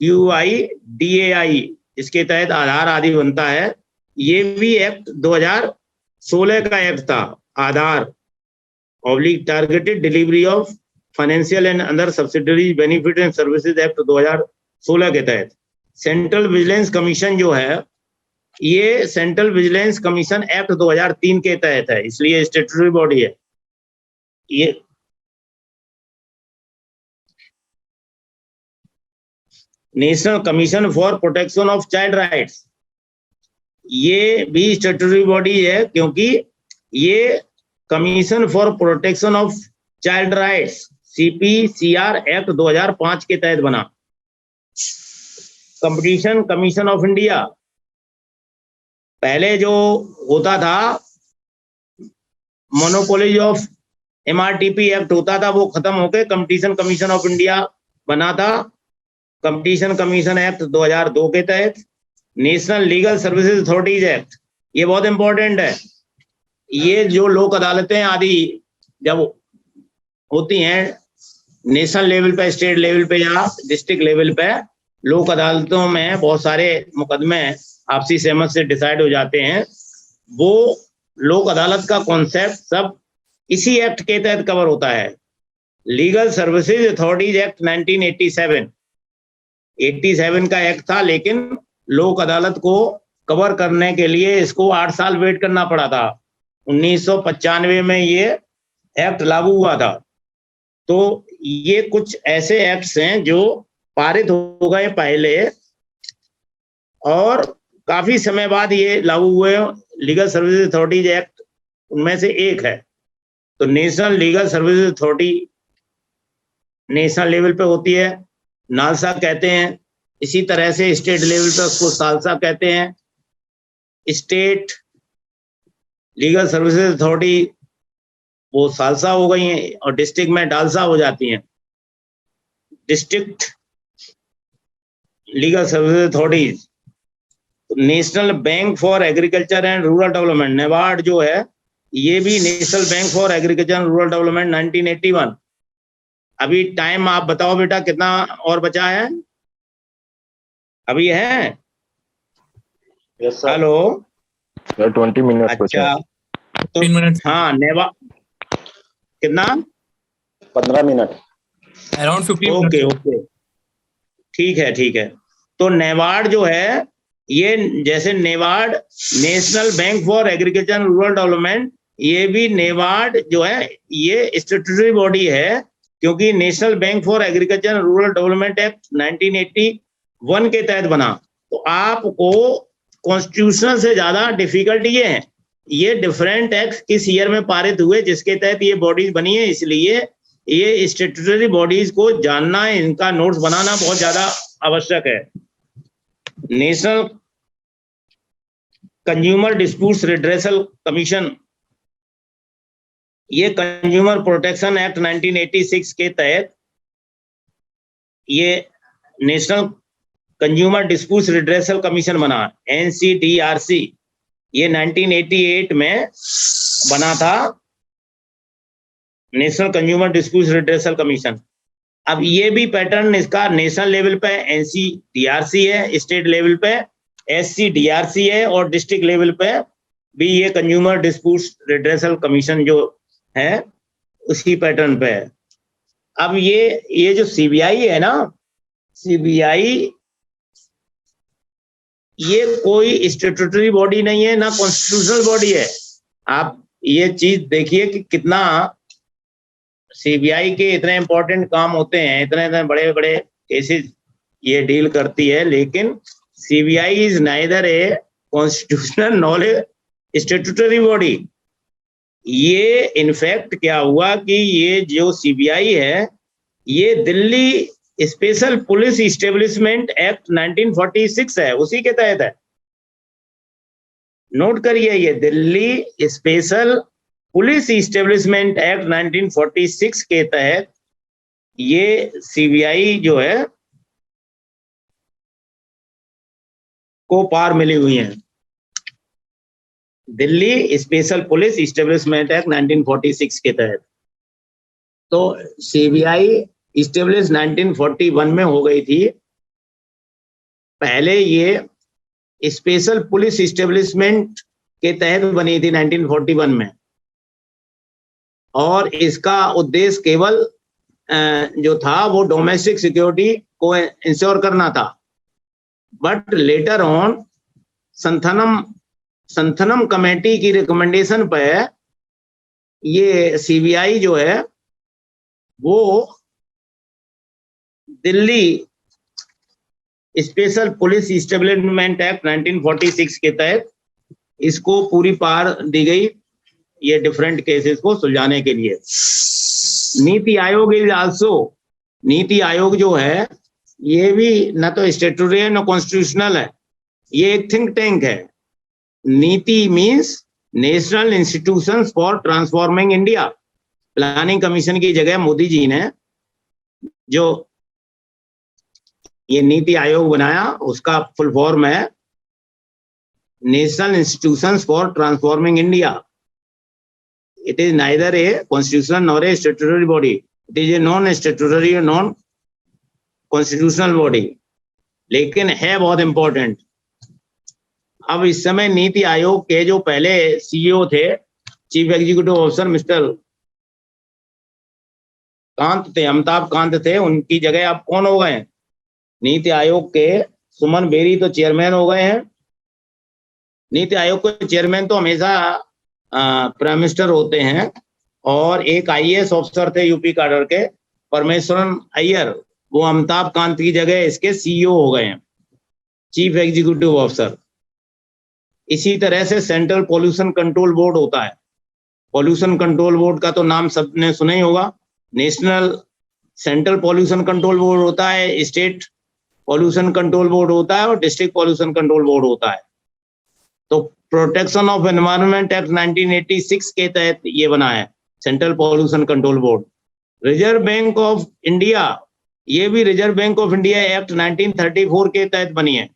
UIDAI, इसके तहत आधार आदि बनता है, ये भी एक्ट 2016 का एक्ट था। Aadhaar targeted delivery of financial and other subsidiary benefit and services act 2016 के तहत। सेंट्रल विजिलेंस कमीशन जो है, ये सेंट्रल विजिलेंस कमीशन एक्ट 2003 के तहत है, इसलिए स्टैट्यूटरी बॉडी है। ये national commission for protection of child rights, ये भी स्टैट्यूटरी बॉडी है, क्योंकि ये commission for protection of child rights CPCR act 2005 के तहत बना। कंपटीशन कमीशन ऑफ इंडिया, पहले जो होता था मोनोपोली ऑफ MRTP एक्ट होता था, वो खत्म होकर कंपटीशन कमीशन ऑफ इंडिया बना था। कंपटीशन कमीशन एक्ट 2002 के तहत। National legal services authorities act, ये बहुत इंपॉर्टेंट है। ये जो लोक अदालतें आदि जब होती हैं नेशनल लेवल पे, स्टेट लेवल पे या डिस्ट्रिक्ट लेवल पे, लोक अदालतों में बहुत सारे मुकदमे आपसी सहमत से डिसाइड हो जाते हैं। वो लोक अदालत का कॉन्सेप्ट सब इसी एक्ट के तहत कवर होता है। लीगल सर्विसेज अथॉरिटीज एक्ट 1987 का एक्ट था, लेकिन लोक अदालत को कवर करने के लिए इसको 8 साल वेट करना पड़ा था। 1995 में ये एक्ट लागू हुआ था। तो ये कुछ ऐसे एक्ट्स हैं जो पारित हो गए पहले और काफी समय बाद ये लागू हुए। लीगल सर्विसेज अथॉरिटीज एक्ट उनमें से एक है। तो national legal services authority national level पे होती है, नालसा कहते हैं। इसी तरह से स्टेट लेवल पे उसको सालसा कहते हैं। स्टेट लीगल सर्विसेज अथॉरिटी वो सालसा हो गई हैं और डिस्ट्रिक्ट में डालसा हो जाती हैं। District legal services authorities, national bank for agriculture and rural development, NABARD जो है, ये भी national bank for agriculture and rural development 1981। अभी टाइम आप बताओ बेटा कितना और बचा है? अभी है? हेलो 20 मिनट अच्छा, तो 3 मिनट, हाँ नेवा कितना? 15 मिनट अराउंड 15 ओके ओके, ठीक है। तो नेबार्ड जो है, ये जैसे NABARD national bank for agriculture and rural development, ये भी नेबार्ड जो है ये स्टैट्यूटरी बॉडी है, क्योंकि national bank for agriculture and rural development act 1981 के तहत बना। तो आपको कॉन्स्टिट्यूशन से ज्यादा डिफिकल्ट ये है, ये डिफरेंट एक्ट किस ईयर में पारित हुए जिसके तहत ये बॉडीज बनी है, इसलिए ये स्टैट्यूटरी बॉडीज को जानना, इनका नोट्स बनाना बहुत ज्यादा आवश्यक है। National consumer disputes redressal commission, ये कंज्यूमर प्रोटेक्शन एक्ट 1986 के तहत ये national consumer disputes redressal commission बना, NCDRC। ये 1988 में बना था, national consumer disputes redressal commission. अब ये भी पैटर्न इसका नेशनल लेवल पे NCDRC है, स्टेट लेवल पे SCDRC है और डिस्ट्रिक्ट लेवल पे भी ये कंज्यूमर डिस्प्यूट्स रिड्रेसल कमीशन जो है उसी पैटर्न पे है। अब ये जो सीबीआई है ना, सीबीआई ये कोई स्टैट्यूटरी बॉडी नहीं है, ना कॉन्स्टिट्यूशनल बॉडी है। आप ये चीज देखिए कि कितना सीबीआई के इतने इंपॉर्टेंट काम होते हैं, इतने इतने बड़े बड़े केसेस ये डील करती है, लेकिन CBI is neither a constitutional nor a statutory body. ये इनफैक्ट क्या हुआ कि ये जो सीबीआई है ये Delhi special police establishment act 1946 है, उसी के तहत है। नोट करिए, ये Delhi special police establishment act 1946 के तहत ये सीबीआई जो है को पार मिली हुई है। Delhi special police establishment act 1946 के तहत। तो सीबीआई इस्टेब्लिश 1941 में हो गई थी। पहले ये स्पेशल पुलिस इस्टेब्लिशमेंट के तहत बनी थी 1941 में, और इसका उद्देश्य केवल जो था वो डोमेस्टिक सिक्योरिटी को इंश्योर करना था। But later on Santhanam committee की रिकमेंडेशन पे ये सीबीआई जो है वो Delhi special police establishment act 1946 के तहत इसको पूरी पार दी गई ये डिफरेंट केसेस को सुलझाने के लिए। नीति आयोग इज आल्सो, नीति आयोग जो है ये भी न तो स्टैट्यूटरी है न कॉन्स्टिट्यूशनल है, ये एक थिंक टैंक है। नीति means national institutions for transforming India. Planning commission की जगह मोदी जी ने जो ये नीति आयोग बनाया उसका फुल फॉर्म है national institutions for transforming India. It is neither a constitutional nor a statutory body, it is a non statutory और नॉन कॉन्स्टिट्यूशनल बॉडी, लेकिन है बहुत इंपॉर्टेंट। अब इस समय नीति आयोग के जो पहले सीईओ थे, chief executive officer mister Kant थे, अमिताभ कांत थे, उनकी जगह अब कौन हो गए हैं? नीति आयोग के सुमन बेरी तो चेयरमैन हो गए हैं। नीति आयोग के चेयरमैन तो हमेशा प्राइम मिनिस्टर होते हैं, और एक आईएएस ऑफिसर थे यूपी कैडर के परमेश्वरन अय्यर, वो अमिताभ कांत की जगह इसके सीईओ हो गए हैं, चीफ एग्जीक्यूटिव ऑफिसर। इसी तरह से सेंट्रल पॉल्यूशन कंट्रोल बोर्ड होता है। पॉल्यूशन कंट्रोल बोर्ड का तो नाम सबने सुना ही होगा। National central pollution control board होता है, स्टेट पॉल्यूशन कंट्रोल बोर्ड होता है, और डिस्ट्रिक्ट पॉल्यूशन कंट्रोल बोर्ड होता है। तो प्रोटेक्शन ऑफ एनवायरनमेंट एक्ट 1986 के तहत ये बना है central pollution control board. Reserve bank of India, ये भी reserve bank of India act 1934 के तहत बनी है।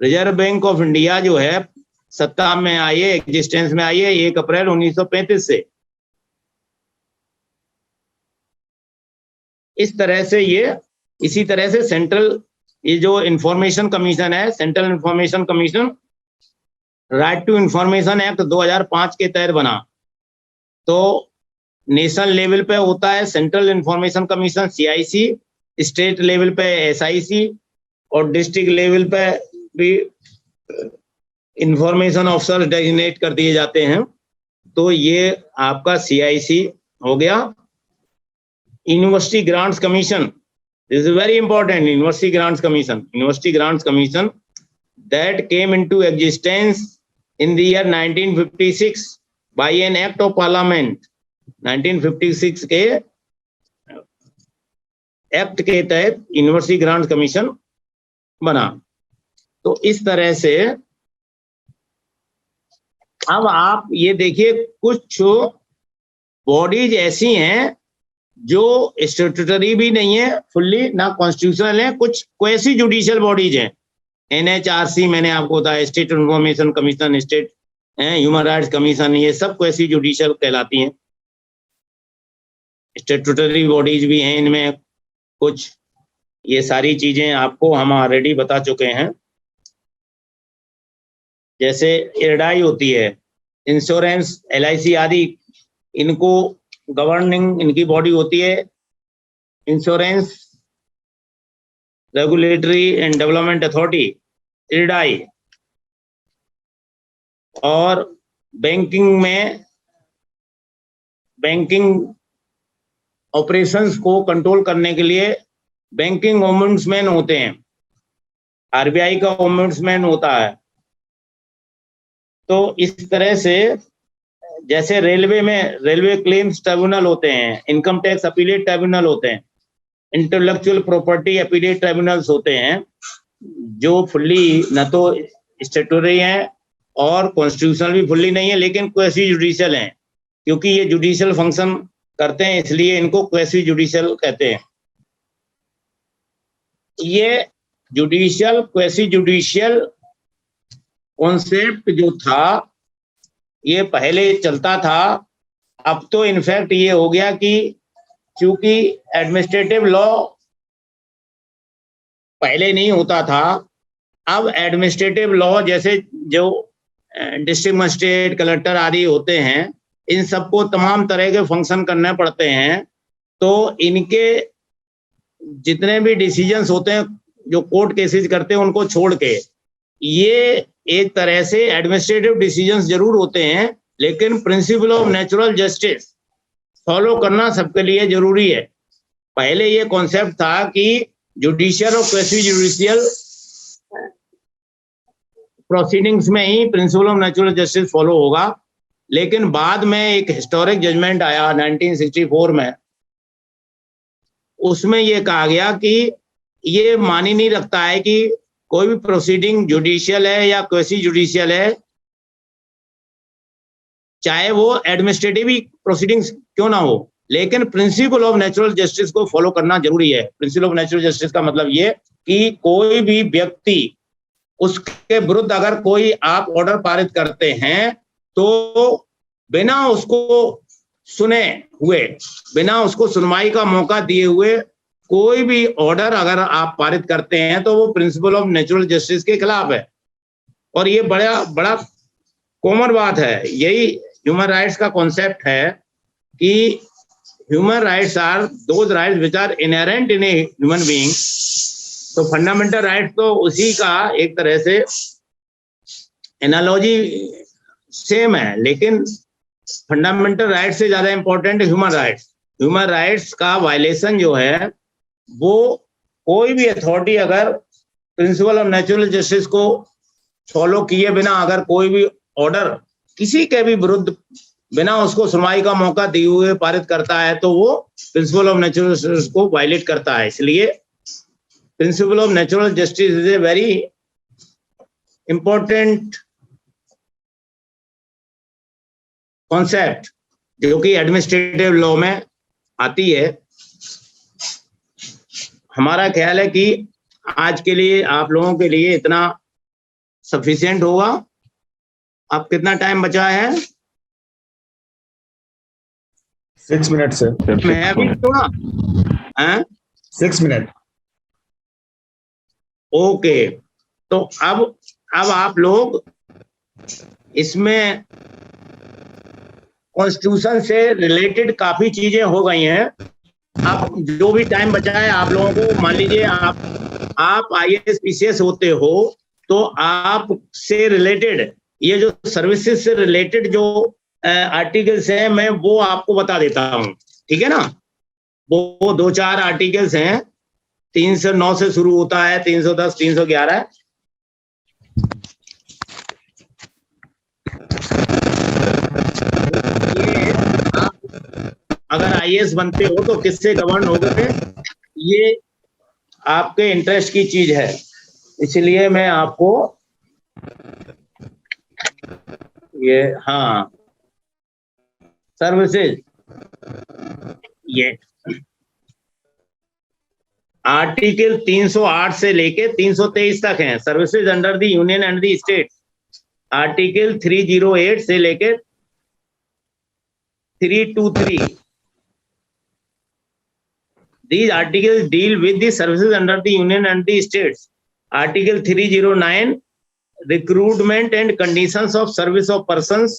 रिजर्व बैंक ऑफ इंडिया जो है सत्ता में आई है, एग्जिस्टेंस में आई है 1 अप्रैल 1935 से। इस तरह से ये, इसी तरह से सेंट्रल ये जो इंफॉर्मेशन कमीशन है, central information commission right to information act 2005 के तहत बना। तो नेशनल लेवल पे होता है central information commission CIC, state level पे SIC, और डिस्ट्रिक्ट लेवल पे भी इंफॉर्मेशन ऑफिसर डेजिग्नेट कर दिए जाते हैं। तो ये आपका CIC हो गया। University grants commission, this is very important, university grants commission that came into existence in the year 1956 by an act of parliament। 1956 के एक्ट के तहत यूनिवर्सिटी ग्रांट्स कमीशन बना। तो इस तरह से अब आप ये देखिए, कुछ बॉडीज ऐसी हैं जो स्टैट्यूटरी भी नहीं है फुल्ली, ना कॉन्स्टिट्यूशनल है, कुछ क्वेसी जुडिशियल बॉडीज हैं। NHRC मैंने आपको बताया, state information commission, state human rights commission, ये सब क्वेसी जुडिशियल कहलाती हैं। स्टैट्यूटरी बॉडीज भी हैं इनमें कुछ। ये सारी चीजें आपको हम ऑलरेडी बता चुके हैं। जैसे इरडाई होती है, इंश्योरेंस, LIC आदि, इनको गवर्निंग इनकी बॉडी होती है insurance regulatory and development authority, IRDAI। और बैंकिंग में बैंकिंग ऑपरेशंस को कंट्रोल करने के लिए बैंकिंग ओम्बुड्समैन होते हैं, RBI का ओम्बुड्समैन होता है। तो इस तरह से जैसे रेलवे में रेलवे क्लेम्स ट्रिब्यूनल होते हैं, इनकम टैक्स अपीलेट ट्रिब्यूनल होते हैं, इंटेलेक्चुअल प्रॉपर्टी अपीलेट ट्रिब्यूनल्स होते हैं, जो फुल्ली न तो स्टैट्यूटरी हैं और कॉन्स्टिट्यूशनल भी फुल्ली नहीं है, लेकिन क्वेसी जुडिशियल हैं। क्योंकि ये जुडिशियल फंक्शन करते हैं इसलिए इनको क्वेसी जुडिशियल कहते हैं। ये जुडिशियल क्वेसी जुडिशियल कॉन्सेप्ट जो था ये पहले चलता था, अब तो इनफैक्ट ये हो गया कि चूंकि एडमिनिस्ट्रेटिव लॉ पहले नहीं होता था, अब एडमिनिस्ट्रेटिव लॉ जैसे जो डिस्ट्रिक्ट मजिस्ट्रेट, कलेक्टर आदि होते हैं, इन सबको तमाम तरह के फंक्शन करने पड़ते हैं। तो इनके जितने भी डिसीजंस होते हैं जो कोर्ट केसेस करते हैं उनको छोड़ के, ये एक तरह से एडमिनिस्ट्रेटिव डिसीजंस जरूर होते हैं, लेकिन principal of natural justice follow करना सबके लिए जरूरी है। पहले ये कॉन्सेप्ट था कि जुडिशियल और क्वेसी जुडिशियल प्रोसीडिंग्स में ही principle of natural justice follow होगा, लेकिन बाद में एक हिस्टोरिक जजमेंट आया 1964 में, उसमें ये कहा गया कि ये मान ही नहीं रखता है कि कोई भी प्रोसीडिंग जुडिशियल है या क्वेसी जुडिशियल है, चाहे वो एडमिनिस्ट्रेटिव प्रोसीडिंग्स क्यों ना हो, लेकिन प्रिंसिपल ऑफ नेचुरल जस्टिस को फॉलो करना जरूरी है। प्रिंसिपल ऑफ नेचुरल जस्टिस का मतलब ये कि कोई भी व्यक्ति, उसके विरुद्ध अगर कोई आप ऑर्डर पारित करते हैं तो बिना उसको सुने हुए, बिना उसको सुनवाई का मौका दिए हुए कोई भी ऑर्डर अगर आप पारित करते हैं तो वो प्रिंसिपल ऑफ नेचुरल जस्टिस के खिलाफ है। और ये बड़ा बड़ा कॉमन बात है, यही ह्यूमन राइट्स का कॉन्सेप्ट है कि human rights are those rights which are inherent in a human being. तो फंडामेंटल राइट्स तो उसी का एक तरह से एनालॉजी सेम है, लेकिन फंडामेंटल राइट्स से ज्यादा इंपॉर्टेंट है ह्यूमन राइट्स। ह्यूमन राइट्स का वायलेशन जो है वो कोई भी अथॉरिटी अगर प्रिंसिपल ऑफ नेचुरल जस्टिस को फॉलो किए बिना अगर कोई भी ऑर्डर किसी के भी विरुद्ध बिना उसको सुनवाई का मौका दिए हुए पारित करता है तो वो प्रिंसिपल ऑफ नेचुरल जस्टिस को वायलेट करता है। इसलिए principal of natural justice is a very important concept जो कि एडमिनिस्ट्रेटिव लॉ में आती है। हमारा ख्याल है कि आज के लिए आप लोगों के लिए इतना सफिशिएंट होगा। अब कितना टाइम बचा है? 6 मिनट से मैं अभी थोड़ा 6 मिनट। ओके, तो अब आप लोग इसमें कॉन्स्टिट्यूशन से रिलेटेड काफी चीजें हो गई हैं। अब जो भी टाइम बचा है आप लोगों को, मान लीजिए आप IAS PCS होते हो तो आप से रिलेटेड ये जो सर्विसेज से रिलेटेड जो आर्टिकल्स हैं मैं वो आपको बता देता हूँ, ठीक है ना। वो 2-4 आर्टिकल्स हैं, 309 से शुरू होता है, 310, 311। ये आप अगर IAS बनते हो तो किससे गवर्न हो गए, ये आपके इंटरेस्ट की चीज है, इसलिए मैं आपको ये सर्विसेज, ये आर्टिकल 308 से लेके 323 तक हैं, services under the union and the state. Article 308 से लेके 323, these articles deal with the services under the union and the states. Article 309, recruitment and conditions of service of persons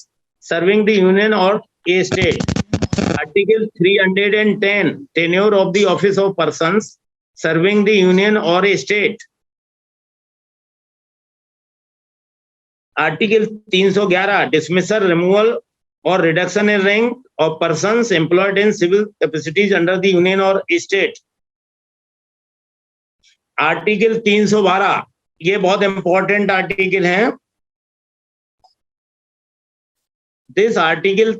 serving the union or a state. Article 310, tenure of the office of persons serving the union or a state. Article 311, dismissal, removal or reduction in rank of persons employed in civil capacities under the union or state. Article 312, ये बहुत important article है. This article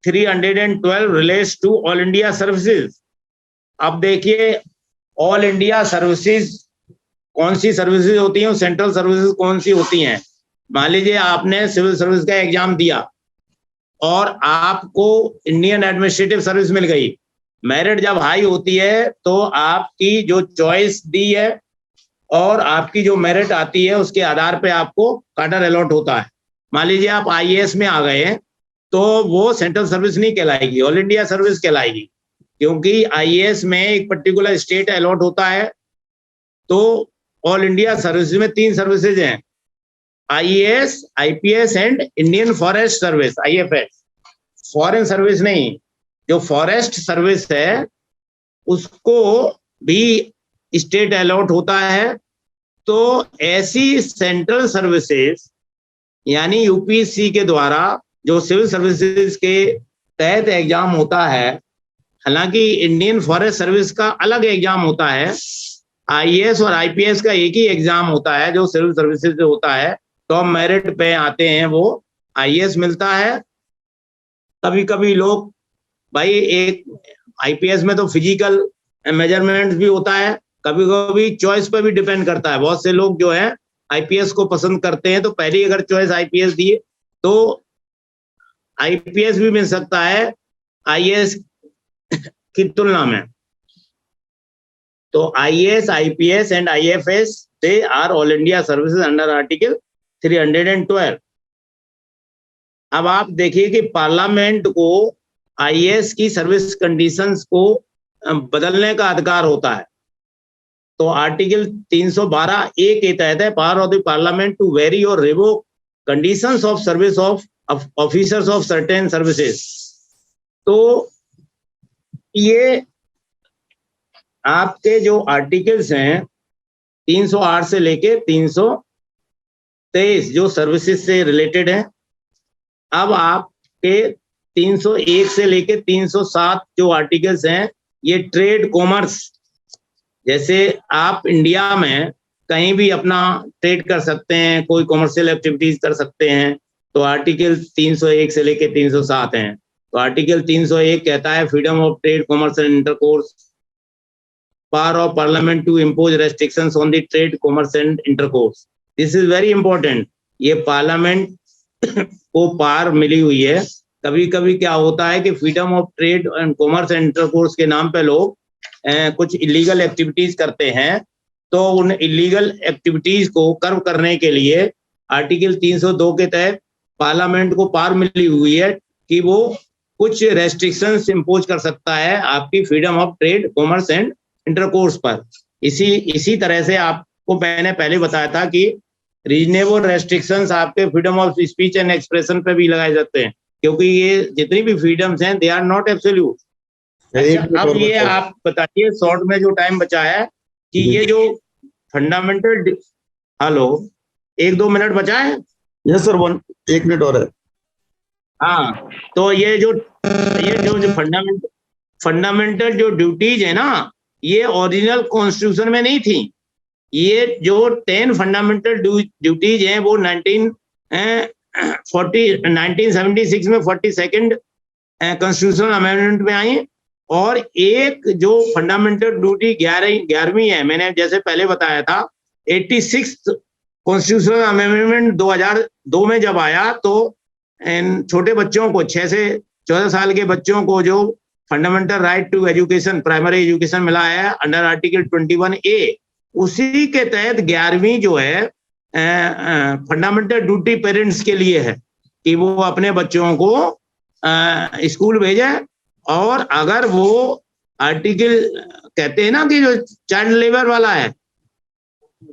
312 relates to all India services. अब देखिए all India services कौन सी services होती हैं, central services कौन सी होती हैं. मान लीजिए आपने सिविल सर्विस का एग्जाम दिया और आपको इंडियन एडमिनिस्ट्रेटिव सर्विस मिल गई. मेरिट जब हाई होती है तो आपकी जो चॉइस दी है और आपकी जो मेरिट आती है उसके आधार पे आपको कैडर अलॉट होता है. मान लीजिए आप आईएएस में आ गए हैं तो वो सेंट्रल सर्विस नहीं कहलाएगी, ऑल इंडिया सर्विस कहलाएगी, क्योंकि आईएएस में एक पर्टिकुलर स्टेट अलॉट होता है. तो ऑल इंडिया सर्विस में 3 सर्विसेज हैं, IAS, IPS and Indian forest service, IFS. Foreign service नहीं, जो फॉरेस्ट सर्विस है उसको भी स्टेट अलॉट होता है. तो ऐसी सेंट्रल सर्विसेज यानी यूपीएससी के द्वारा जो सिविल सर्विसेज के तहत एग्जाम होता है, हालांकि इंडियन फॉरेस्ट सर्विस का अलग एग्जाम होता है, आईएएस और आईपीएस का एक ही एग्जाम होता है जो सिविल सर्विसेज से होता है. टॉप मेरिट पे आते हैं वो आईएएस मिलता है. कभी कभी लोग भाई एक आईपीएस में तो फिजिकल मेजरमेंट भी होता है, कभी कभी चॉइस पर भी डिपेंड करता है. बहुत से लोग जो है आईपीएस को पसंद करते हैं, तो पहली अगर चॉइस आईपीएस दिए तो आईपीएस भी मिल सकता है आईएएस की तुलना में. तो IAS, IPS and IFS they are all India services under article 312. अब आप देखिए कि पार्लियामेंट को आईएएस की सर्विस कंडीशंस को बदलने का अधिकार होता है. तो आर्टिकल 312 ए के तहत है power of the parliament to vary और revoke conditions of service of officers of certain services. तो ये आपके जो आर्टिकल्स हैं 308 से लेके 323 जो सर्विसेज से रिलेटेड हैं. अब आपके 301 से लेके 307 जो आर्टिकल्स हैं ये ट्रेड कॉमर्स, जैसे आप इंडिया में कहीं भी अपना ट्रेड कर सकते हैं, कोई कॉमर्शियल एक्टिविटीज कर सकते हैं, तो आर्टिकल 301 से लेके 307 हैं. तो आर्टिकल 301 कहता है freedom of trade, commerce and intercourse, power of parliament to impose restrictions on the trade, commerce and intercourse. This is very important. ये पार्लियामेंट को पावर मिली हुई है. कभी कभी क्या होता है कि freedom of trade and commerce and intercourse के नाम पे लोग कुछ इलीगल एक्टिविटीज करते हैं. तो उन इलीगल एक्टिविटीज को कर्व करने के लिए आर्टिकल 302 के तहत पार्लियामेंट को पावर मिली हुई है कि वो कुछ रेस्ट्रिक्शंस इंपोज कर सकता है आपकी freedom of trade, commerce and intercourse पर. इसी तरह से आपको मैंने पहले बताया था कि रीजनेबल रेस्ट्रिक्शंस आपके freedom of speech and expression पे भी लगाए जाते हैं, क्योंकि ये जितनी भी फ्रीडम्स हैं दे आर नॉट एब्सोल्यूट. अच्छा, अब ये आप बताइए शॉर्ट में जो टाइम बचा है कि ये जो फंडामेंटल, हेलो 1-2 मिनट बचा है. यस सर, 1 मिनट और है. हाँ, तो ये जो फंडामेंटल जो ड्यूटीज है ना, ये ओरिजिनल कॉन्स्टिट्यूशन में नहीं थी. ये जो 10 फंडामेंटल ड्यूटीज हैं वो 1976 में 42nd कॉन्स्टिट्यूशनल अमेंडमेंट में आई. और एक जो फंडामेंटल ड्यूटी 11वीं है, मैंने जैसे पहले बताया था 86th कॉन्स्टिट्यूशनल अमेंडमेंट 2002 में जब आया तो छोटे बच्चों को 6 से 14 साल के बच्चों को जो fundamental right to education, primary education मिला है अंडर आर्टिकल 21A, उसी के तहत 11वीं जो है फंडामेंटल ड्यूटी पेरेंट्स के लिए है कि वो अपने बच्चों को स्कूल भेजे. और अगर वो आर्टिकल कहते हैं ना कि जो चाइल्ड लेबर वाला है,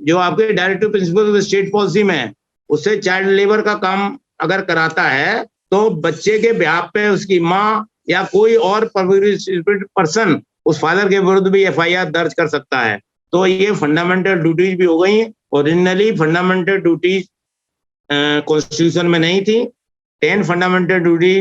जो आपके डायरेक्टिव प्रिंसिपल स्टेट पॉलिसी में है, उससे चाइल्ड लेबर का काम अगर कराता है तो बच्चे के ब्याह पे उसकी माँ या कोई और पर्सन उस फादर के विरुद्ध भी एफआईआर दर्ज कर सकता है। तो ये फंडामेंटल ड्यूटीज भी हो गई। ओरिजिनली फंडामेंटल ड्यूटीज कॉन्स्टिट्यूशन में नहीं थी। 10 फंडामेंटल ड्यूटीज